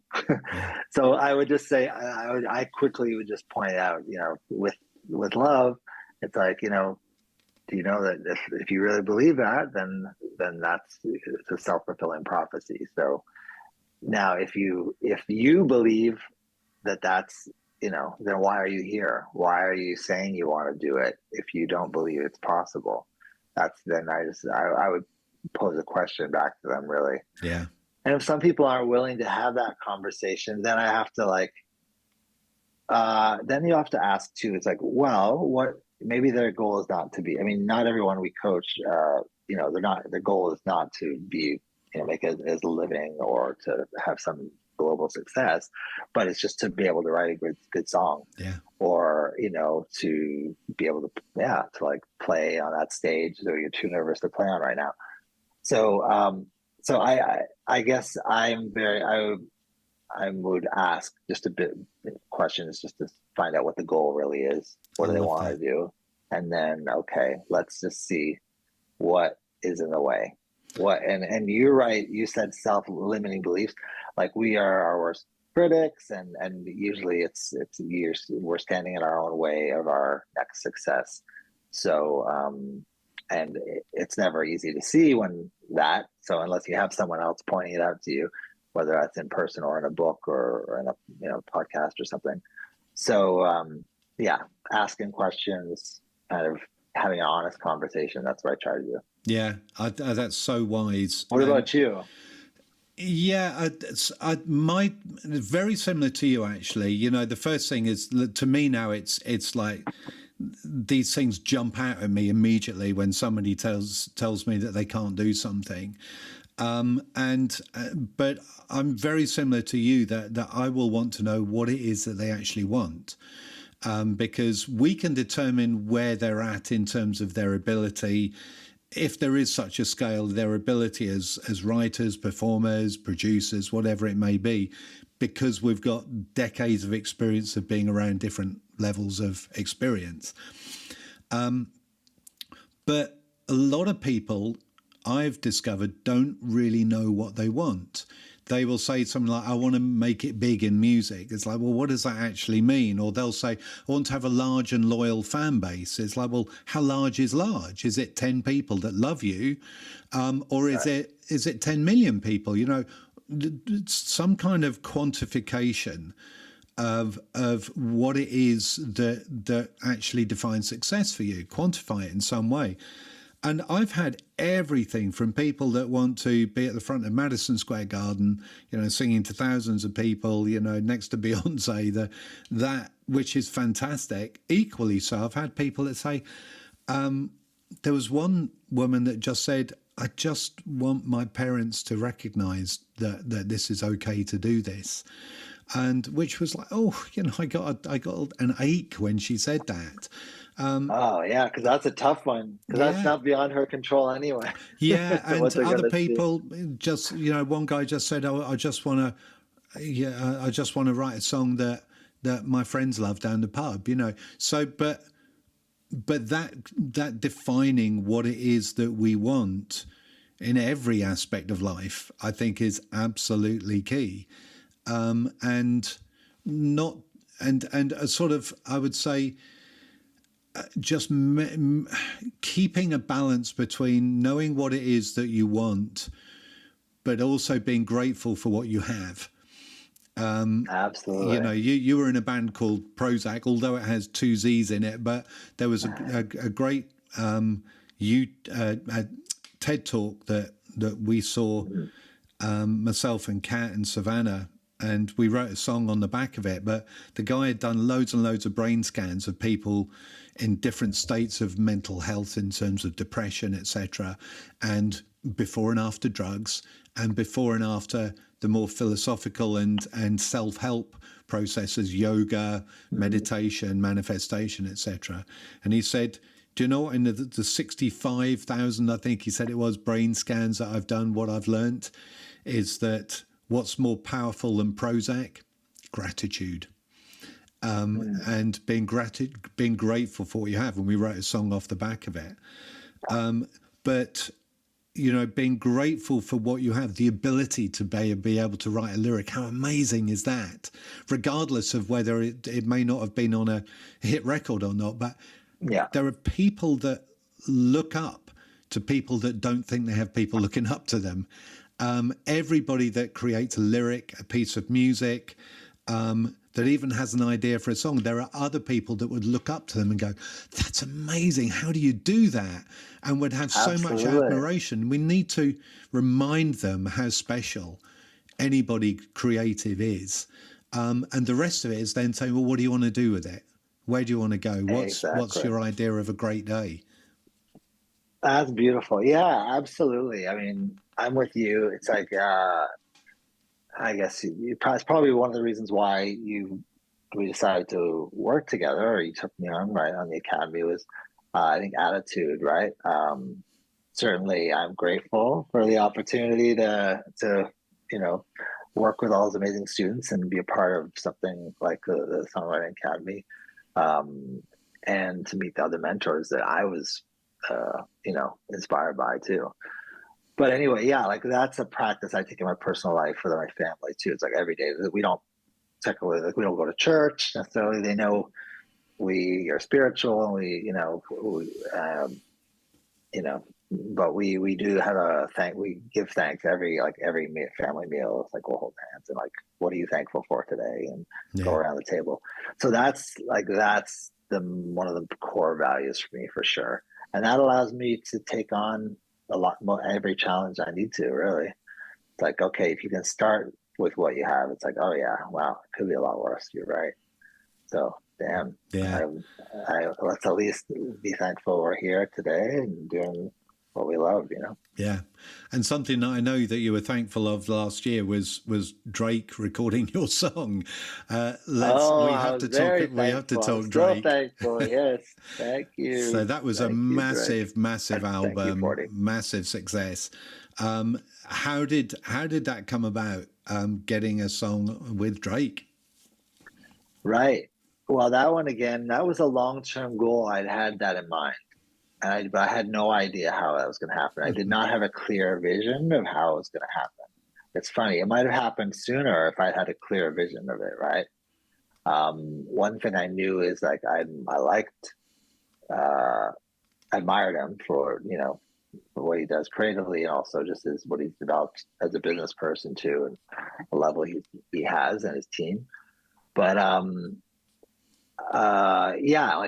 So I would just say, I quickly would just point out, you know, with love, it's like, you know, do you know that if you really believe that, then it's a self-fulfilling prophecy. So now if you believe that that's, you know, then why are you here? Why are you saying you want to do it if you don't believe it's possible? Then I would pose a question back to them, really. Yeah. And if some people aren't willing to have that conversation, then I have to then you have to ask too. It's like, well, maybe their goal is not to be, I mean, not everyone we coach, you know, their goal is not to be, you know, make it as a living or to have some global success, but it's just to be able to write a good song. Yeah. Or, you know, to be able to like play on that stage that you're too nervous to play on right now. So, I guess I would ask just a bit questions just to find out what the goal really is. What do they want to do? And then, okay, let's just see what is in the way. And you're right. You said self-limiting beliefs. Like, we are our worst critics, and usually we're standing in our own way of our next success. So, and it's never easy to see so unless you have someone else pointing it out to you, whether that's in person or in a book or in a, you know, podcast or something. So asking questions, kind of having an honest conversation. That's what I try to do. Yeah, that's so wise. What about you? Yeah, very similar to you, actually. You know, the first thing is, to me now, it's like these things jump out at me immediately when somebody tells me that they can't do something. But I'm very similar to you that I will want to know what it is that they actually want. Because we can determine where they're at in terms of their ability, if there is such a scale, their ability as writers, performers, producers, whatever it may be, because we've got decades of experience of being around different levels of experience. But a lot of people, I've discovered, don't really know what they want. They will say something like, I want to make it big in music. It's like, well, what does that actually mean? Or they'll say, I want to have a large and loyal fan base. It's like, well, how large is large? Is it 10 people that love you? Or is it 10 million people? You know, some kind of quantification of what it is that actually defines success for you. Quantify it in some way. And I've had everything from people that want to be at the front of Madison Square Garden, you know, singing to thousands of people, you know, next to Beyonce, which is fantastic. Equally so, I've had people that say, there was one woman that just said, I just want my parents to recognize that this is okay to do this. And which was like, oh, you know, I got an ache when she said that. Because that's a tough one, because that's not beyond her control anyway. Yeah, and other people just, you know, one guy just said, I just want to write a song that my friends love down the pub, you know. So, but that defining what it is that we want in every aspect of life, I think, is absolutely key. And a sort of, I would say, just keeping a balance between knowing what it is that you want but also being grateful for what you have. Absolutely. You know, you were in a band called Prozzäk, although it has two Z's in it, but there was a great TED talk that we saw, myself and Kat and Savannah, and we wrote a song on the back of it. But the guy had done loads and loads of brain scans of people in different states of mental health in terms of depression, etc., and before and after drugs, and before and after the more philosophical and self-help processes, yoga, meditation, manifestation, etc. And he said, do you know what, in the 65,000, I think he said it was, brain scans that I've done, what I've learnt is that what's more powerful than Prozzäk? Gratitude. And being grateful for what you have. And we wrote a song off the back of it. But, you know, being grateful for what you have, the ability to be able to write a lyric, how amazing is that? Regardless of whether it may not have been on a hit record or not, but there are people that look up to people that don't think they have people looking up to them. Everybody that creates a lyric, a piece of music, that even has an idea for a song, there are other people that would look up to them and go, that's amazing. How do you do that? And would have so much admiration. We need to remind them how special anybody creative is. And the rest of it is then saying, well, what do you want to do with it? Where do you want to go? What's your idea of a great day? That's beautiful. Yeah, absolutely. I mean, I'm with you. It's like, I guess it's probably one of the reasons why we decided to work together, or you took me on, right, on the Academy was, I think, attitude, right? Certainly, I'm grateful for the opportunity to you know, work with all those amazing students and be a part of something like the Songwriting Academy, and to meet the other mentors that I was, you know, inspired by too. But anyway, yeah, like that's a practice I take in my personal life for my family too. It's like every day we don't technically, like, we don't go to church necessarily. They know we are spiritual, and you know, but we do have we give thanks every family meal. It's like we'll hold hands and like, what are you thankful for today? And go around the table. So that's one of the core values for me, for sure. And that allows me to take on a lot more, every challenge I need to, really. It's like, okay, if you can start with what you have, it's like, oh yeah, wow, it could be a lot worse. You're right. So damn, let's at least be thankful we're here today and doing what we love, you know? Yeah. And something that I know that you were thankful of last year was Drake recording your song. We have to talk Drake. So thankful, yes. Thank you. So that was massive album, massive success. How did that come about, getting a song with Drake? Right. Well, that one, again, that was a long-term goal. I'd had that in mind. But I had no idea how that was going to happen. I did not have a clear vision of how it was going to happen. It's funny. It might have happened sooner if I had a clear vision of it, right? One thing I knew is, like, I admired him for, you know, for what he does creatively, and also just as what he's developed as a business person too, and the level he has and his team. But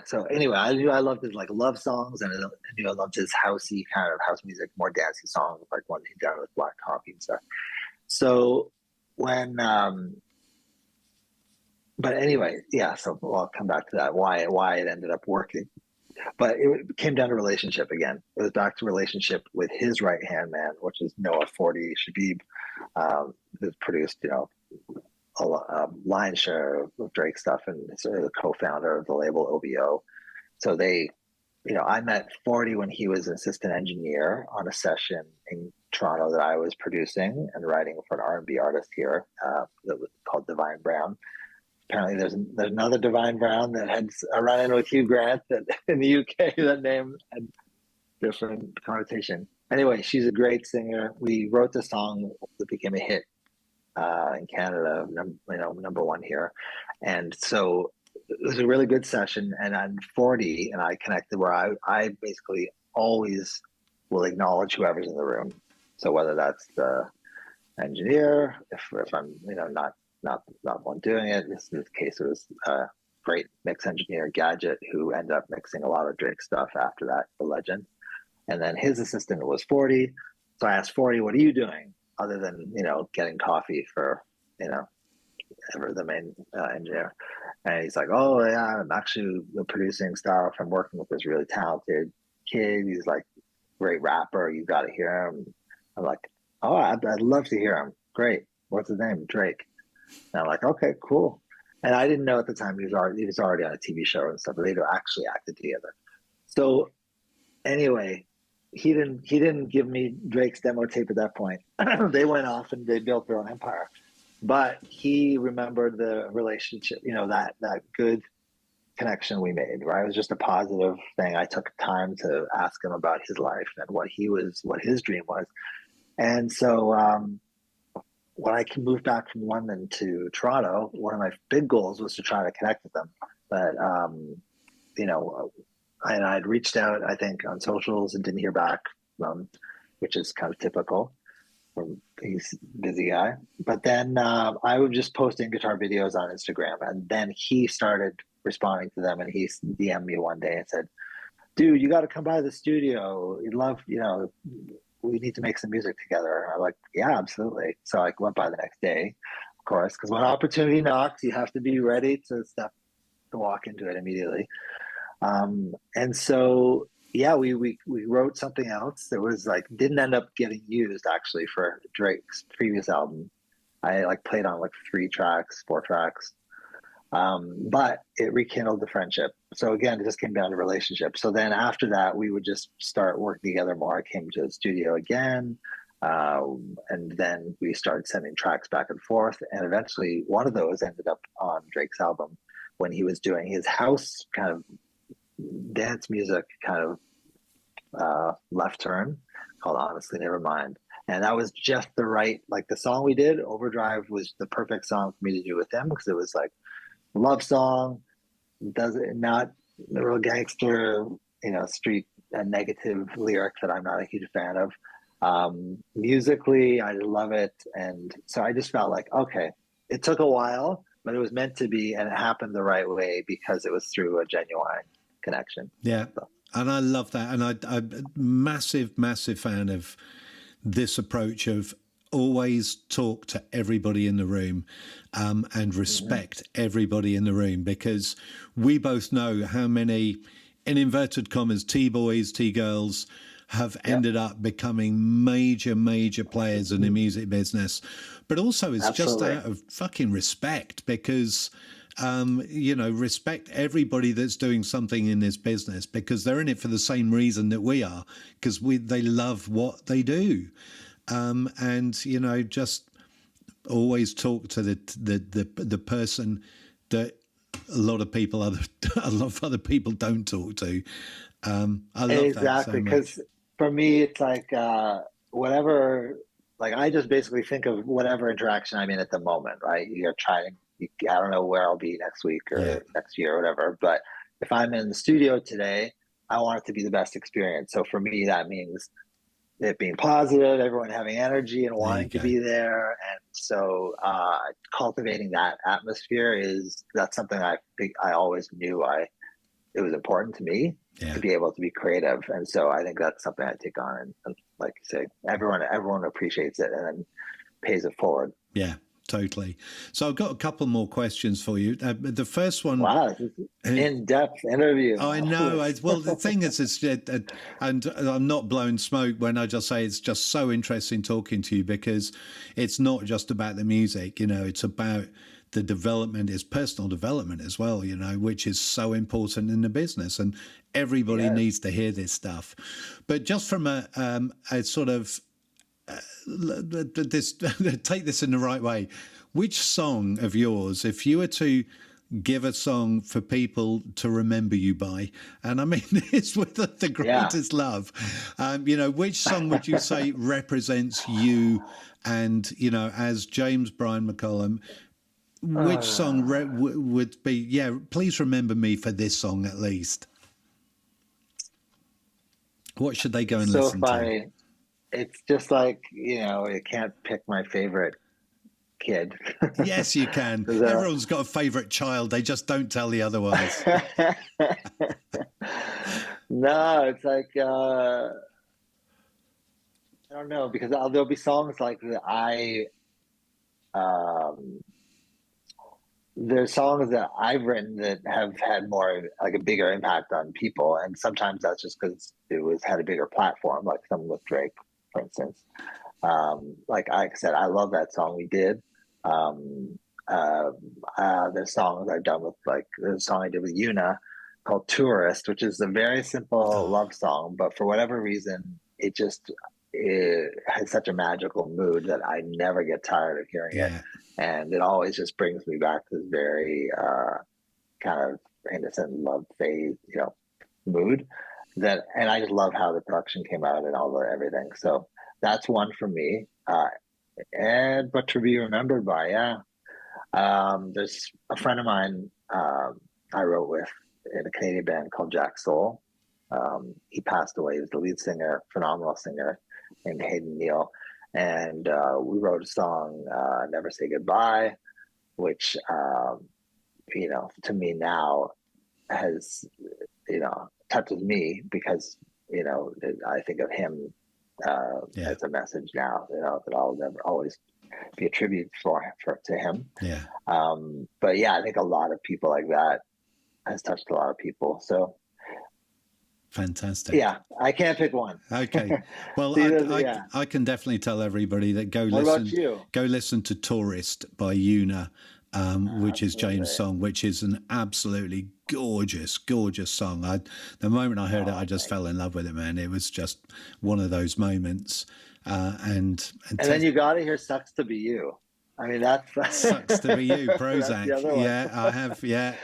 so anyway, I knew I loved his love songs, and I knew I loved his housey kind of house music, more dancey songs, like one he done with Black Coffee and stuff. So when but anyway, so I'll come back to that, why it ended up working. But it came down to relationship again. It was back to relationship with his right hand man, which is Noah Shebib, who's produced, you know, a lion's share of Drake stuff, and sort of the co-founder of the label OVO. So they, you know, I met 40 when he was an assistant engineer on a session in Toronto that I was producing and writing for an R&B artist here, that was called Divine Brown. Apparently there's another Divine Brown that had a run-in with Hugh Grant that in the UK, that name had different connotation. Anyway, she's a great singer. We wrote the song that became a hit in Canada, number one here. And so it was a really good session. And I'm 40, and I connected where I basically always will acknowledge whoever's in the room. So whether that's the engineer. If I'm, not the one doing it, this case it was a great mix engineer, Gadget, who ended up mixing a lot of Drake stuff after that, the legend. And then his assistant was 40. So I asked 40, what are you doing other than, getting coffee for, ever the main engineer? And he's like, oh yeah, I'm actually producing stuff. I'm working with this really talented kid. He's like great rapper. You got to hear him. I'm like, oh, I'd love to hear him. Great. What's his name? Drake. And I'm like, okay, cool. And I didn't know at the time he was already on a TV show and stuff, but they actually acted together. So anyway, he didn't give me Drake's demo tape at that point. They went off and they built their own empire. But he remembered the relationship, that good connection we made, right? It was just a positive thing. I took time to ask him about his life and what his dream was. And so when I moved back from London to Toronto, one of my big goals was to try to connect with them. But, I'd reached out, I think, on socials and didn't hear back, which is kind of typical. He's a busy guy. But then I was just posting guitar videos on Instagram, and then he started responding to them, and he DM'd me one day and said, dude, you got to come by the studio. You'd love, we need to make some music together. I'm like, yeah, absolutely. So I went by the next day, of course, because when opportunity knocks, you have to be ready to walk into it immediately. And so, yeah, we wrote something else that was didn't end up getting used actually for Drake's previous album. I played on 4 tracks. But it rekindled the friendship. So again, it just came down to relationship. So then after that, we would just start working together more. I came to the studio again. And then we started sending tracks back and forth. And eventually one of those ended up on Drake's album when he was doing his house kind of dance music kind of left turn called Honestly Nevermind. And that was just the right, the song we did, Overdrive, was the perfect song for me to do with him because it was love song, does it not the real gangster, street negative lyric that I'm not a huge fan of. Musically, I love it. And so I just felt okay, it took a while, but it was meant to be, and it happened the right way because it was through a genuine connection. Yeah. So. And I love that. And I'm a massive fan of this approach of always talk to everybody in the room and respect everybody in the room, because we both know how many, in inverted commas, T-boys, T-girls have ended up becoming major players in the music business. But also it's just out of fucking respect, because respect everybody that's doing something in this business, because they're in it for the same reason that we are, because they love what they do. And just always talk to the person that a lot of other people don't talk to. I love exactly, because for me it's whatever, I just basically think of whatever interaction I'm in at the moment, right? I don't know where I'll be next week or next year or whatever, but if I'm in the studio today, I want it to be the best experience. So for me, that means it being positive, everyone having energy and wanting to be there. And so cultivating that atmosphere that's something I think I always knew it was important to me to be able to be creative. And so I think that's something I take on. And like you say, everyone appreciates it and then pays it forward. Yeah. Totally. So I've got a couple more questions for you. The first one. Wow, this is an in-depth interview. I know. Well, the thing is, and I'm not blowing smoke when I just say it's just so interesting talking to you, because it's not just about the music. It's about the development, it's personal development as well. Which is so important in the business, and everybody needs to hear this stuff. But just from a sort of take this in the right way. Which song of yours, if you were to give a song for people to remember you by, and I mean this with the greatest love, which song would you say represents you and, as James Bryan McCollum, which song would be, please remember me for this song at least? What should they go and listen to? it's just like, you can't pick my favorite kid. Yes, you can. Everyone's got a favorite child. They just don't tell the other ones. No, it's like, I don't know, because there'll be songs like that um, there's songs that I've written that have had more like a bigger impact on people, and sometimes that's just because it had a bigger platform, like some with Drake, for instance. Like I said, I love that song we did. There's songs I've done with, like, there's a song I did with Yuna called Tourist, which is a very simple love song, but for whatever reason, it has such a magical mood that I never get tired of hearing it. And it always just brings me back to this very kind of innocent love phase, mood. And I just love how the production came out and everything. So that's one for me. But to be remembered by, there's a friend of mine I wrote with in a Canadian band called Jack Soul. He passed away. He was the lead singer, phenomenal singer, named Hayden Neal. And we wrote a song, Never Say Goodbye, which, to me now has, touches me because, I think of him as a message now, that I'll never always be a tribute to him. But yeah, I think a lot of people like that has touched a lot of people. So fantastic. Yeah, I can't pick one. Okay. Well, I can definitely tell everybody that go listen to Tourist by Yuna, which is James' song, which is an absolutely gorgeous, gorgeous song. The moment I heard it, I just fell in love with it, man. It was just one of those moments. And then you got to hear Sucks to Be You. I mean, that's Sucks to Be You, Prozzäk. Yeah, I have. Yeah.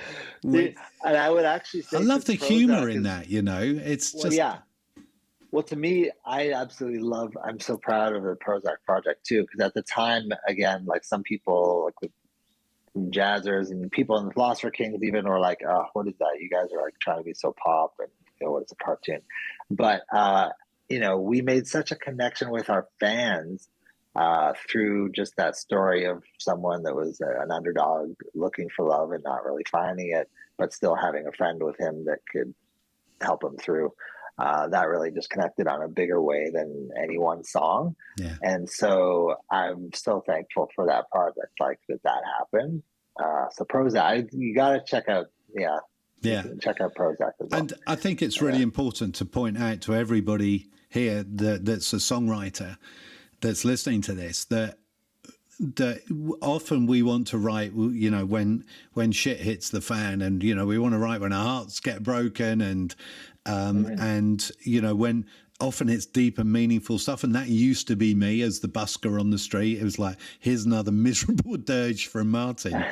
And I would actually say, I love the humor in that, it's just. Well, to me, I'm so proud of the Prozzäk project too, because at the time, again, like some people, like the jazzers and people in the Philosopher Kings even were like, oh, what is that? You guys are like trying to be so pop and what is a cartoon? But, we made such a connection with our fans through just that story of someone that was an underdog looking for love and not really finding it, but still having a friend with him that could help him through. That really just connected on a bigger way than any one song. And so I'm so thankful for that project, like that happened. So Prozzäk, you got to check out, check out Prozzäk as well. And I think it's really important to point out to everybody here that's a songwriter that's listening to this, that often we want to write, when shit hits the fan, and we want to write when our hearts get broken, and when often it's deep and meaningful stuff. And that used to be me as the busker on the street. It was like, here's another miserable dirge from Martin.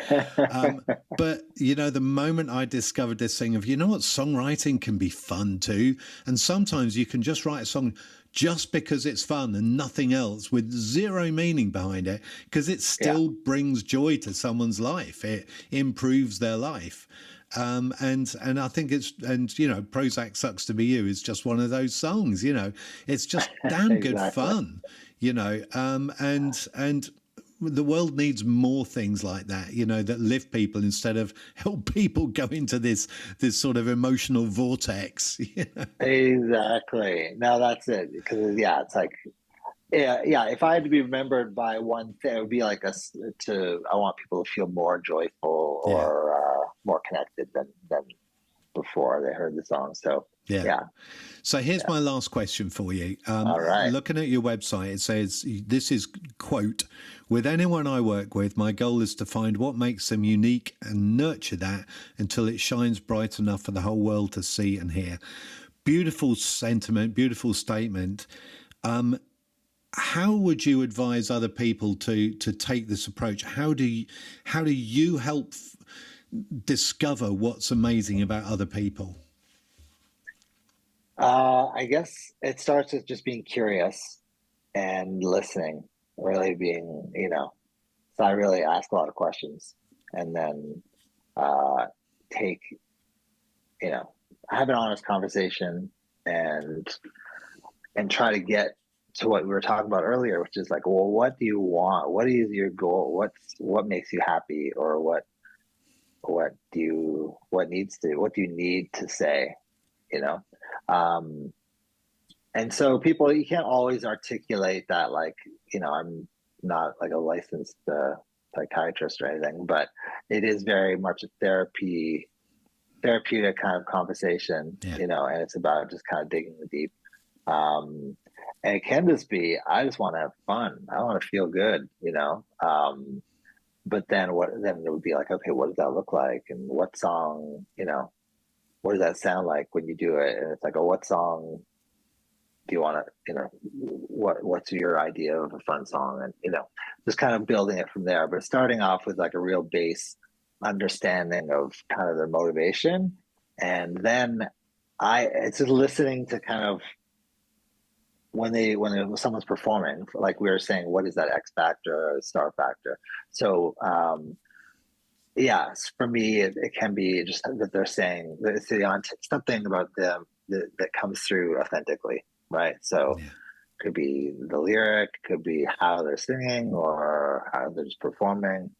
But, the moment I discovered this thing of, what, songwriting can be fun too. And sometimes you can just write a song just because it's fun and nothing else, with zero meaning behind it, because it still brings joy to someone's life. It improves their life. And I think Prozzäk Sucks to Be You is just one of those songs, it's just damn good fun, and the world needs more things like that, that lift people instead of help people go into this sort of emotional vortex. Exactly. No, that's it. Because it's like, if I had to be remembered by one thing, it would be like I want people to feel more joyful or more connected than before they heard the song. So So here's my last question for you. All right. Looking at your website, it says, this is, quote, "With anyone I work with, my goal is to find what makes them unique and nurture that until it shines bright enough for the whole world to see and hear." Beautiful sentiment, beautiful statement. How would you advise other people to take this approach? How do you help discover what's amazing about other people? I guess it starts with just being curious and listening, really being, so I really ask a lot of questions, and then have an honest conversation and try to get to what we were talking about earlier, which is like, well, what do you want? What is your goal? What makes you happy, or what do you need to say, you know? And so people, you can't always articulate that, like, you know, I'm not like a licensed psychiatrist or anything, but it is very much a therapeutic kind of conversation, you know, and it's about just kind of digging deep. And it can just be, I just want to have fun. I want to feel good, you know? But then then it would be like, okay, what does that look like? And what song, you know, what does that sound like when you do it? And it's like, oh, what song do you want to, you know, what's your idea of a fun song? And, you know, just kind of building it from there, but starting off with like a real base understanding of kind of their motivation. And then it's just listening to kind of when someone's performing, like we were saying, what is that X factor or star factor? So, yes, for me, it can be just that they're saying it's something about them that comes through authentically, right? So could be the lyric, could be how they're singing or how they're just performing.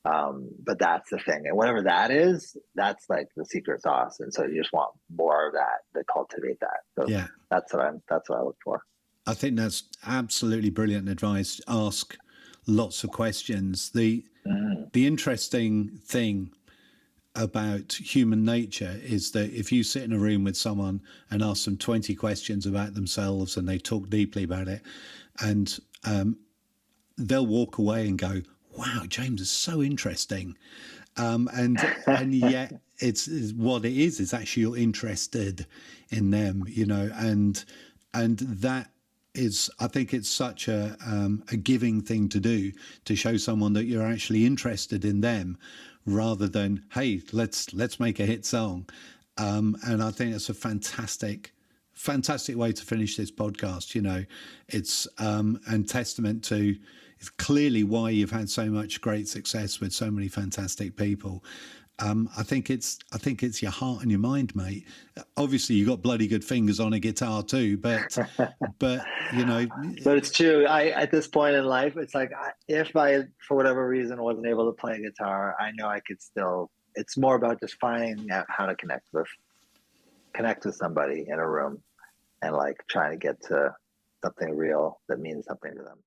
But that's the thing. And whatever that is, that's like the secret sauce. And so you just want more of that to cultivate that. So that's what I look for. I think that's absolutely brilliant advice. Ask lots of questions. The interesting thing about human nature is that if you sit in a room with someone and ask them 20 questions about themselves and they talk deeply about it, and they'll walk away and go, wow, James is so interesting. And yet it's what it is actually you're interested in them, you know, and that is, I think it's such a giving thing to do, to show someone that you're actually interested in them rather than, hey, let's make a hit song. And I think it's a fantastic way to finish this podcast. You know, it's and testament to, it's clearly why you've had so much great success with so many fantastic people. I think it's your heart and your mind, mate. Obviously, you got bloody good fingers on a guitar too, but you know. But it's true. At this point in life, it's like if I, for whatever reason, wasn't able to play guitar, I know I could still. It's more about just finding out how to connect with somebody in a room, and like trying to get to something real that means something to them.